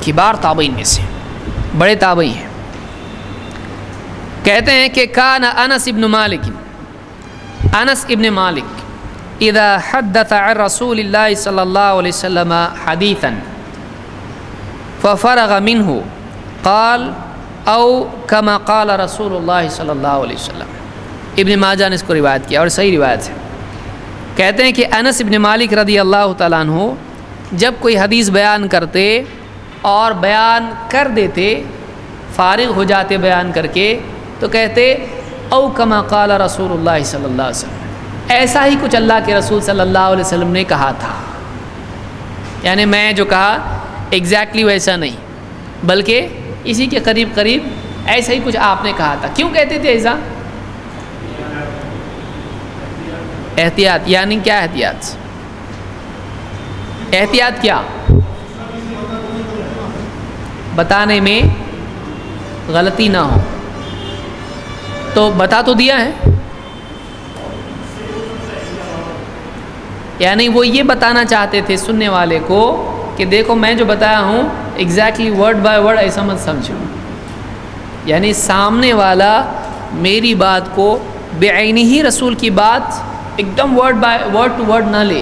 کبار تابعین میں سے، بڑے تابعی ہیں۔ کہتے ہیں کہ کان انس ابن مالک، انس ابن مالک اذا حدث عن رسول اللہ صلی اللہ علیہ وسلم حدیثا ففرغ منه قال او كما قال رسول اللہ صلی اللہ علیہ وسلم. ابن ماجہ نے اس کو روایت کیا اور صحیح روایت ہے. کہتے ہیں کہ انس ابن مالک رضی اللہ تعالیٰ عنہ جب کوئی حدیث بیان کرتے اور بیان کر دیتے، فارغ ہو جاتے بیان کر کے، تو کہتے او کما قال رسول اللہ صلی اللہ علیہ وسلم، ایسا ہی کچھ اللہ کے رسول صلی اللہ علیہ وسلم نے کہا تھا. یعنی میں جو کہا ایگزیکٹلی ویسا نہیں، بلکہ اسی کے قریب قریب ایسا ہی کچھ آپ نے کہا تھا. کیوں کہتے تھے ایسا؟ احتیاط. یعنی کیا احتیاط؟ احتیاط کیا؟ بتانے میں غلطی نہ ہو. تو بتا تو دیا ہے، یعنی وہ یہ بتانا چاہتے تھے سننے والے کو کہ دیکھو میں جو بتایا ہوں ایگزیکٹلی ورڈ بائی ورڈ ایسا مت سمجھو. یعنی سامنے والا میری بات کو بعینی ہی رسول کی بات ایک دم ورڈ ٹو ورڈ نہ لے،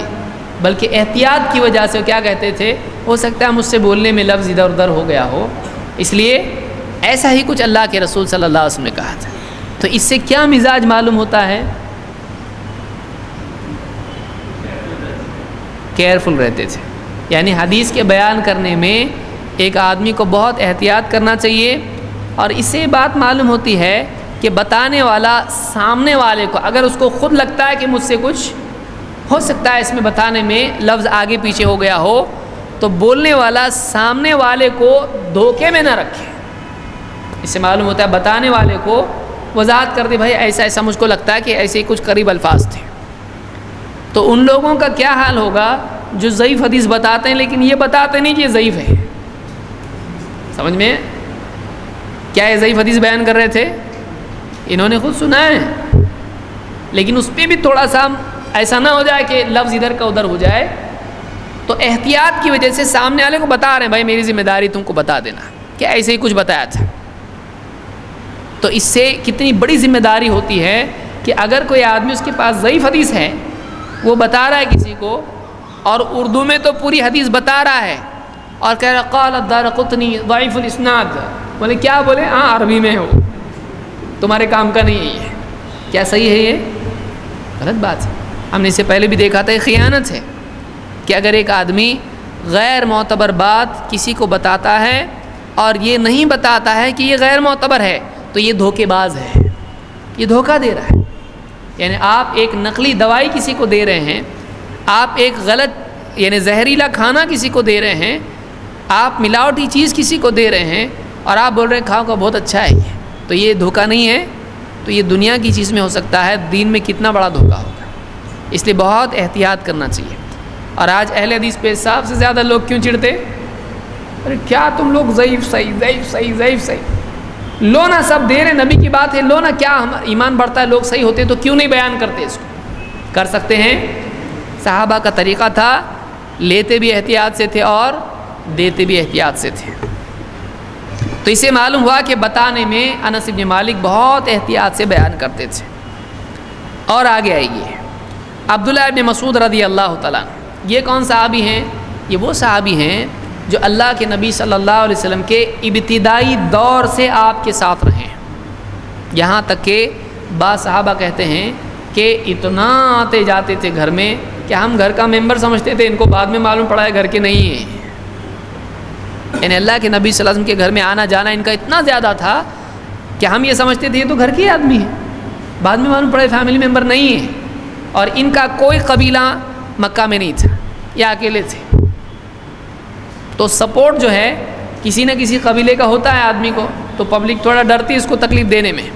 بلکہ احتیاط کی وجہ سے کیا کہتے تھے، ہو سکتا ہے مجھ سے بولنے میں لفظ ادھر ادھر ہو گیا ہو، اس لیے ایسا ہی کچھ اللہ کے رسول صلی اللہ علیہ وسلم نے کہا تھا. تو اس سے کیا مزاج معلوم ہوتا ہے؟ کیئرفل رہتے تھے. یعنی حدیث کے بیان کرنے میں ایک آدمی کو بہت احتیاط کرنا چاہیے. اور اس سے بات معلوم ہوتی ہے کہ بتانے والا سامنے والے کو اگر اس کو خود لگتا ہے کہ مجھ سے کچھ ہو سکتا ہے اس میں بتانے میں لفظ آگے پیچھے ہو گیا ہو، تو بولنے والا سامنے والے کو دھوکے میں نہ رکھے. اس سے معلوم ہوتا ہے بتانے والے کو وضاحت کر دے، بھائی ایسا ایسا مجھ کو لگتا ہے کہ ایسے ہی کچھ قریب الفاظ تھے. تو ان لوگوں کا کیا حال ہوگا جو ضعیف حدیث بتاتے ہیں لیکن یہ بتاتے نہیں کہ یہ ضعیف ہے. سمجھ میں؟ کیا یہ ضعیف حدیث بیان کر رہے تھے؟ انہوں نے خود سنا ہے، لیکن اس پہ بھی تھوڑا سا ایسا نہ ہو جائے کہ لفظ ادھر کا ادھر ہو جائے. تو احتیاط کی وجہ سے سامنے والے کو بتا رہے ہیں بھائی میری ذمہ داری تم کو بتا دینا کہ ایسے ہی کچھ بتایا تھا. تو اس سے کتنی بڑی ذمہ داری ہوتی ہے کہ اگر کوئی آدمی اس کے پاس ضعیف حدیث ہے، وہ بتا رہا ہے کسی کو، اور اردو میں تو پوری حدیث بتا رہا ہے اور کہہ رہا قال الدارقطنی ضعیف الاسناد، بولے کیا بولے؟ ہاں عربی میں ہو، تمہارے کام کا نہیں ہے یہ. کیا صحیح ہے؟ یہ غلط بات ہے. ہم نے اس سے پہلے بھی دیکھا تھا یہ خیانت ہے کہ اگر ایک آدمی غیر معتبر بات کسی کو بتاتا ہے اور یہ نہیں بتاتا ہے کہ یہ غیر معتبر ہے، تو یہ دھوکے باز ہے، یہ دھوکہ دے رہا ہے. یعنی آپ ایک نقلی دوائی کسی کو دے رہے ہیں، آپ ایک غلط یعنی زہریلا کھانا کسی کو دے رہے ہیں، آپ ملاوٹی چیز کسی کو دے رہے ہیں اور آپ بول رہے ہیں کھاؤ کا بہت اچھا ہے یہ، تو یہ دھوکہ نہیں ہے؟ تو یہ دنیا کی چیز میں ہو سکتا ہے، دین میں کتنا بڑا دھوکہ ہوگا. اس لیے بہت احتیاط کرنا چاہیے. اور آج اہل حدیث پہ سب سے زیادہ لوگ کیوں چڑھتے؟ ارے کیا تم لوگ ضعیف صحیح ضعیف صحیح ضعیف صحیح لو نا، سب دے رہے نبی کی بات ہے لو نا، کیا ہمارا ایمان بڑھتا ہے؟ لوگ صحیح ہوتے تو کیوں نہیں بیان کرتے اس کو؟ کر سکتے ہیں. صحابہ کا طریقہ تھا، لیتے بھی احتیاط سے تھے اور دیتے بھی احتیاط سے تھے. تو اسے معلوم ہوا کہ بتانے میں انس بن مالک بہت احتیاط سے بیان کرتے تھے. اور آگے آئیے عبداللہ ابن مسعود رضی اللہ تعالیٰ عنہ. یہ کون صحابی ہیں؟ یہ وہ صحابی ہیں جو اللہ کے نبی صلی اللہ علیہ وسلم کے ابتدائی دور سے آپ کے ساتھ رہے ہیں. یہاں تک کہ بعض صحابہ کہتے ہیں کہ اتنا آتے جاتے تھے گھر میں کہ ہم گھر کا ممبر سمجھتے تھے، ان کو بعد میں معلوم پڑا ہے گھر کے نہیں ہیں. یعنی اللہ کے نبی صلی اللہ علیہ وسلم کے گھر میں آنا جانا ان کا اتنا زیادہ تھا کہ ہم یہ سمجھتے تھے یہ تو گھر کے آدمی ہیں، بعد میں معلوم پڑا فیملی ممبر نہیں ہے. اور ان کا کوئی قبیلہ مکہ میں نہیں تھا، یہ اکیلے تھے. تو سپورٹ جو ہے کسی نہ کسی قبیلے کا ہوتا ہے آدمی کو، تو پبلک تھوڑا ڈرتی اس کو تکلیف دینے میں.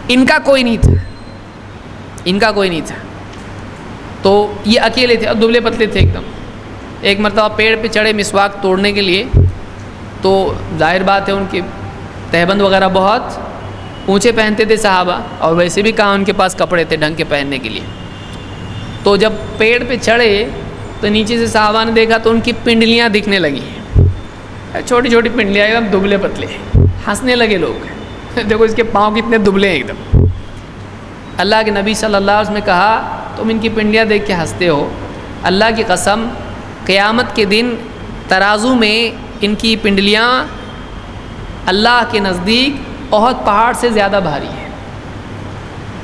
ان کا کوئی نہیں تھا، ان کا کوئی نہیں تھا. تو یہ اکیلے تھے اور دبلے پتلے تھے ایک دم. ایک مرتبہ پیڑ پہ چڑھے مسواک توڑنے کے لیے، تو ظاہر بات ہے ان کے تہبند وغیرہ بہت اونچے پہنتے تھے صحابہ، اور ویسے بھی کہاں ان کے پاس کپڑے تھے ڈھنگ کے پہننے کے لیے. تو جب پیڑ پہ چڑھے تو نیچے سے صحابہ نے دیکھا تو ان کی پنڈلیاں دکھنے لگی، چھوٹی چھوٹی پنڈلیاں، ایک دم دبلے پتلے. ہنسنے لگے لوگ، دیکھو اس کے پاؤں کتنے دبلے ہیں ایک دم. اللہ کے نبی صلی اللہ علیہ وسلم نے کہا تم ان کی پنڈلیاں دیکھ کے ہنستے ہو، اللہ کی قسم قیامت کے دن ترازو میں ان کی پنڈلیاں اللہ کے نزدیک احد پہاڑ سے زیادہ بھاری ہے،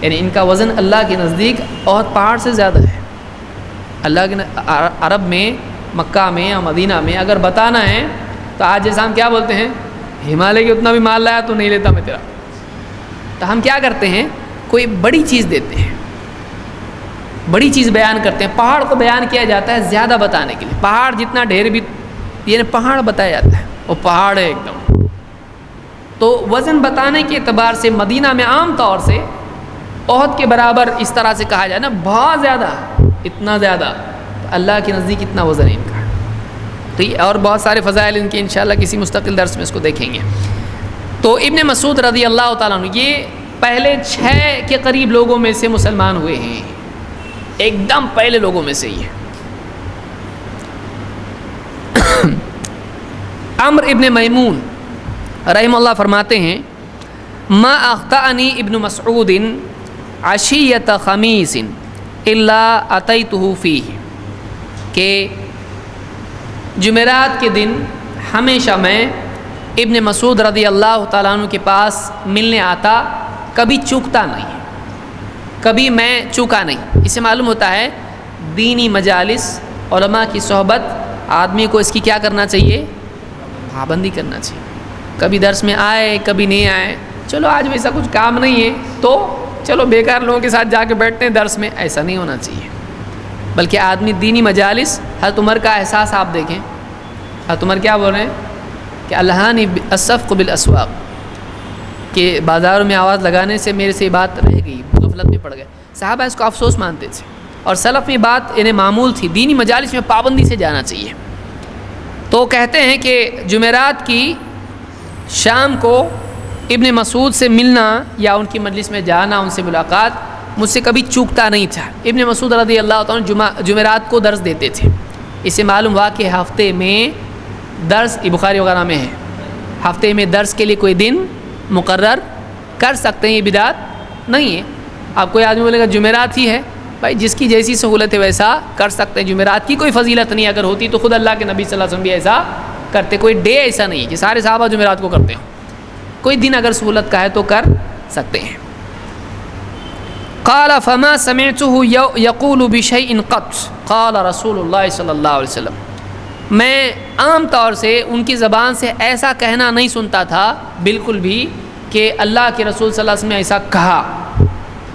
یعنی ان کا وزن اللہ کے نزدیک احد پہاڑ سے زیادہ ہے۔ اللہ کے عرب میں، مکہ میں یا مدینہ میں اگر بتانا ہے تو آج جیسا ہم کیا بولتے ہیں، ہمالیہ کے اتنا بھی مال لایا تو نہیں لیتا میں تیرا، تو ہم کیا کرتے ہیں، کوئی بڑی چیز دیتے ہیں، بڑی چیز بیان کرتے ہیں۔ پہاڑ کو بیان کیا جاتا ہے زیادہ بتانے کے لیے، پہاڑ جتنا ڈھیر بھی یہ پہاڑ بتایا جاتا ہے، وہ پہاڑ ہے ایک دم۔ تو وزن بتانے کے اعتبار سے مدینہ میں عام طور سے احد کے برابر اس طرح سے کہا جائے نا، بہت زیادہ، اتنا زیادہ، تو اللہ کے نزدیک اتنا وزن ہے ان کا۔ تو یہ اور بہت سارے فضائل ان کے انشاءاللہ کسی مستقل درس میں اس کو دیکھیں گے۔ تو ابن مسعود رضی اللہ تعالیٰ عنہ یہ پہلے 6 کے قریب لوگوں میں سے مسلمان ہوئے ہیں، ایک دم پہلے لوگوں میں سے ہی ہے۔ عمرو ابن میمون رحمہ اللہ فرماتے ہیں، ما اخطأنی ابن مسعود عشیۃ خمیس الا اتیتہ فیہ، کہ جمعرات کے دن ہمیشہ میں ابن مسعود رضی اللہ تعالیٰ عنہ کے پاس ملنے آتا، کبھی چوکتا نہیں، کبھی میں چوکا نہیں۔ اس سے معلوم ہوتا ہے دینی مجالس، علماء کی صحبت، آدمی کو اس کی کیا کرنا چاہیے، پابندی کرنا چاہیے۔ کبھی درس میں آئے کبھی نہیں آئے، چلو آج ویسا کچھ کام نہیں ہے تو چلو بیکار لوگوں کے ساتھ جا کے بیٹھتے ہیں درس میں، ایسا نہیں ہونا چاہیے۔ بلکہ آدمی دینی مجالس، حضرت عمر کا احساس آپ دیکھیں، حضرت عمر کیا بول رہے ہیں کہ الہانی الصفق بالاسواق، کہ بازاروں میں آواز لگانے سے میرے سے یہ بات رہ گئی، غفلت میں پڑ گئے۔ صحابہ اس کو افسوس مانتے تھے، اور سلف میں بات انہیں معمول تھی، دینی مجالس میں پابندی سے جانا چاہیے۔ تو کہتے ہیں کہ جمعرات کی شام کو ابن مسعود سے ملنا یا ان کی مجلس میں جانا، ان سے ملاقات مجھ سے کبھی چوکتا نہیں تھا۔ ابن مسعود رضی اللہ تعالیٰ عنہ جمعرات کو درس دیتے تھے، اس سے معلوم ہوا کہ ہفتے میں درس، بخاری وغیرہ میں ہے، ہفتے میں درس کے لیے کوئی دن مقرر کر سکتے ہیں، یہ بدعت نہیں ہے۔ اب کوئی آدمی بولے گا جمعرات ہی ہے، بھائی جس کی جیسی سہولت ہے ویسا کر سکتے ہیں، جمعرات کی کوئی فضیلت نہیں، اگر ہوتی تو خود اللہ کے نبی صلی اللہ علیہ وسلم بھی ایسا کرتے، کوئی ڈے ایسا نہیں کہ سارے صحابہ جمعرات کو کرتے ہیں، کوئی دن اگر سہولت کا ہے تو کر سکتے ہیں۔ قال فما سمعته يقول بشيء قط قال رسول اللہ صلی اللہ علیہ وسلم، میں عام طور سے ان کی زبان سے ایسا کہنا نہیں سنتا تھا بالکل بھی کہ اللہ کے رسول صلی اللہ علیہ وسلم نے ایسا کہا،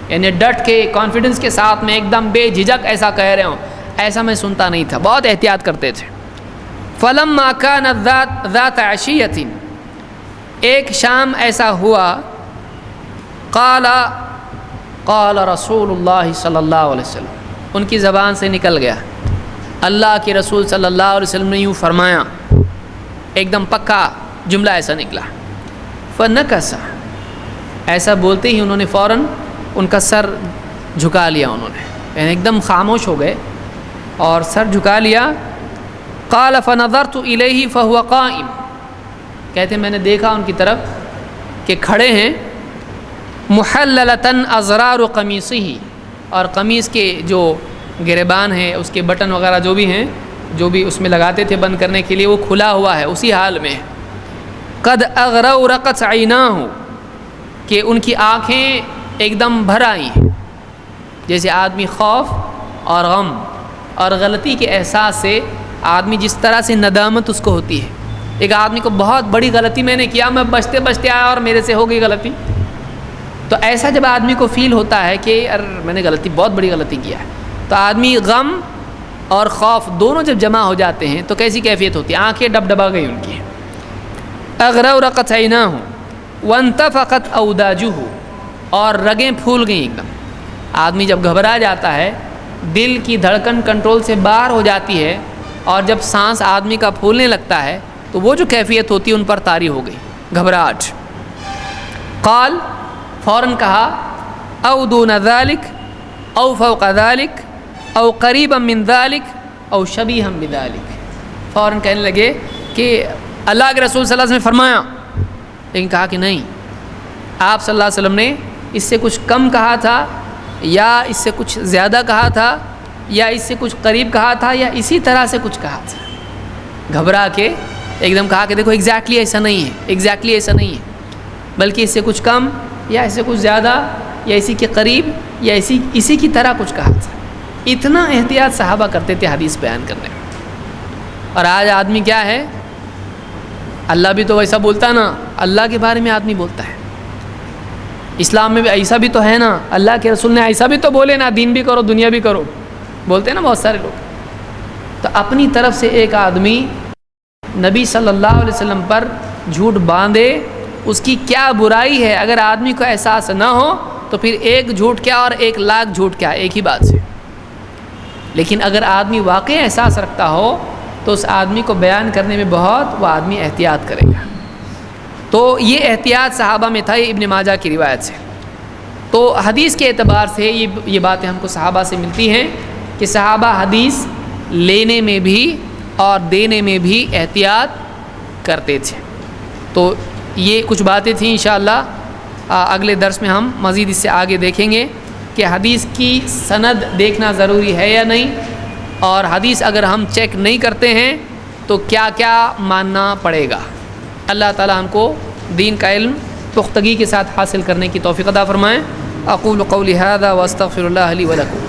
یعنی ڈٹ کے کانفیڈنس کے ساتھ میں ایک دم بے جھجک ایسا کہہ رہے ہوں، ایسا میں سنتا نہیں تھا، بہت احتیاط کرتے تھے۔ فلما كانت ذات عشیۃ، ایک شام ایسا ہوا، قال رسول اللہ صلی اللہ علیہ وسلم، ان کی زبان سے نکل گیا اللہ کے رسول صلی اللہ علیہ وسلم نے یوں فرمایا، ایک دم پکا جملہ ایسا نکلا۔ فنکس، ایسا بولتے ہی انہوں نے فوراً ان کا سر جھکا لیا، انہوں نے یعنی ایک دم خاموش ہو گئے اور سر جھکا لیا۔ قال فنظرت الیہ فهو قائم، کہتے میں نے دیکھا ان کی طرف کہ کھڑے ہیں، محللتن ازرار قمیصہ، اور قمیص کے جو گریبان ہیں، اس کے بٹن وغیرہ جو بھی ہیں، جو بھی اس میں لگاتے تھے بند کرنے کے لیے، وہ کھلا ہوا ہے اسی حال میں۔ قد اغرقت عیناہ، کہ ان کی آنکھیں ایک دم بھر آئی، جیسے آدمی خوف اور غم اور غلطی کے احساس سے آدمی جس طرح سے ندامت اس کو ہوتی ہے، ایک آدمی کو بہت بڑی غلطی میں نے کیا، میں بچتے بچتے آیا اور میرے سے ہو گئی غلطی، تو ایسا جب آدمی کو فیل ہوتا ہے کہ یار میں نے غلطی، بہت بڑی غلطی کیا ہے، تو آدمی غم اور خوف دونوں جب جمع ہو جاتے ہیں تو کیسی کیفیت ہوتی ہے، آنکھیں ڈب ڈبا گئی ان کی۔ اغرقت عیناہ وانتفخت اوداجہ، اور رگیں پھول گئیں ایک دم۔ آدمی جب گھبرا جاتا ہے، دل کی دھڑکن کنٹرول سے باہر ہو جاتی ہے، اور جب سانس آدمی کا پھولنے لگتا ہے تو وہ جو کیفیت ہوتی ہے ان پر طاری ہو گئی، گھبراہٹ۔ قال، فوراً کہا، او دون ذلک او فوق ذلک او قریبا من ذلک او شبیہا بذلک، فوراً کہنے لگے کہ اللہ کے رسول صلی اللہ علیہ وسلم نے فرمایا، لیکن کہا کہ نہیں، آپ صلی اللہ علیہ وسلم نے اس سے کچھ کم کہا تھا، یا اس سے کچھ زیادہ کہا تھا، یا اس سے کچھ قریب کہا تھا، یا اسی طرح سے کچھ کہا تھا۔ گھبرا کے ایک دم کہا کہ دیکھو ایگزیکٹلی ایسا نہیں ہے، ایگزیکٹلی ایسا نہیں ہے، بلکہ اس سے کچھ کم یا اس سے کچھ زیادہ یا اسی کے قریب یا اسی کی طرح کچھ کہا تھا۔ اتنا احتیاط صحابہ کرتے تھے حدیث بیان کرنے میں۔ اور آج آدمی کیا ہے، اللہ بھی تو ویسا بولتا نا، اللہ کے بارے میں آدمی بولتا ہے، اسلام میں بھی ایسا بھی تو ہے نا، اللہ کے رسول نے ایسا بھی تو بولے نا، دین بھی کرو دنیا بھی کرو، بولتے ہیں نا بہت سارے لوگ۔ تو اپنی طرف سے ایک آدمی نبی صلی اللہ علیہ وسلم پر جھوٹ باندھے، اس کی کیا برائی ہے؟ اگر آدمی کو احساس نہ ہو تو پھر ایک جھوٹ کیا اور 1,00,000 جھوٹ کیا، ایک ہی بات سے۔ لیکن اگر آدمی واقعی احساس رکھتا ہو تو اس آدمی کو بیان کرنے میں بہت وہ آدمی احتیاط کرے گا۔ تو یہ احتیاط صحابہ میں تھا، یہ ابن ماجہ کی روایت سے۔ تو حدیث کے اعتبار سے یہ باتیں ہم کو صحابہ سے ملتی ہیں کہ صحابہ حدیث لینے میں بھی اور دینے میں بھی احتیاط کرتے تھے۔ تو یہ کچھ باتیں تھیں، انشاءاللہ اگلے درس میں ہم مزید اس سے آگے دیکھیں گے کہ حدیث کی سند دیکھنا ضروری ہے یا نہیں، اور حدیث اگر ہم چیک نہیں کرتے ہیں تو کیا کیا ماننا پڑے گا۔ اللہ تعالی ہم کو دین کا علم پختگی کے ساتھ حاصل کرنے کی توفیق عطا فرمائیں۔ اقول قولی ھذا واستغفر اللہ لی ولکم۔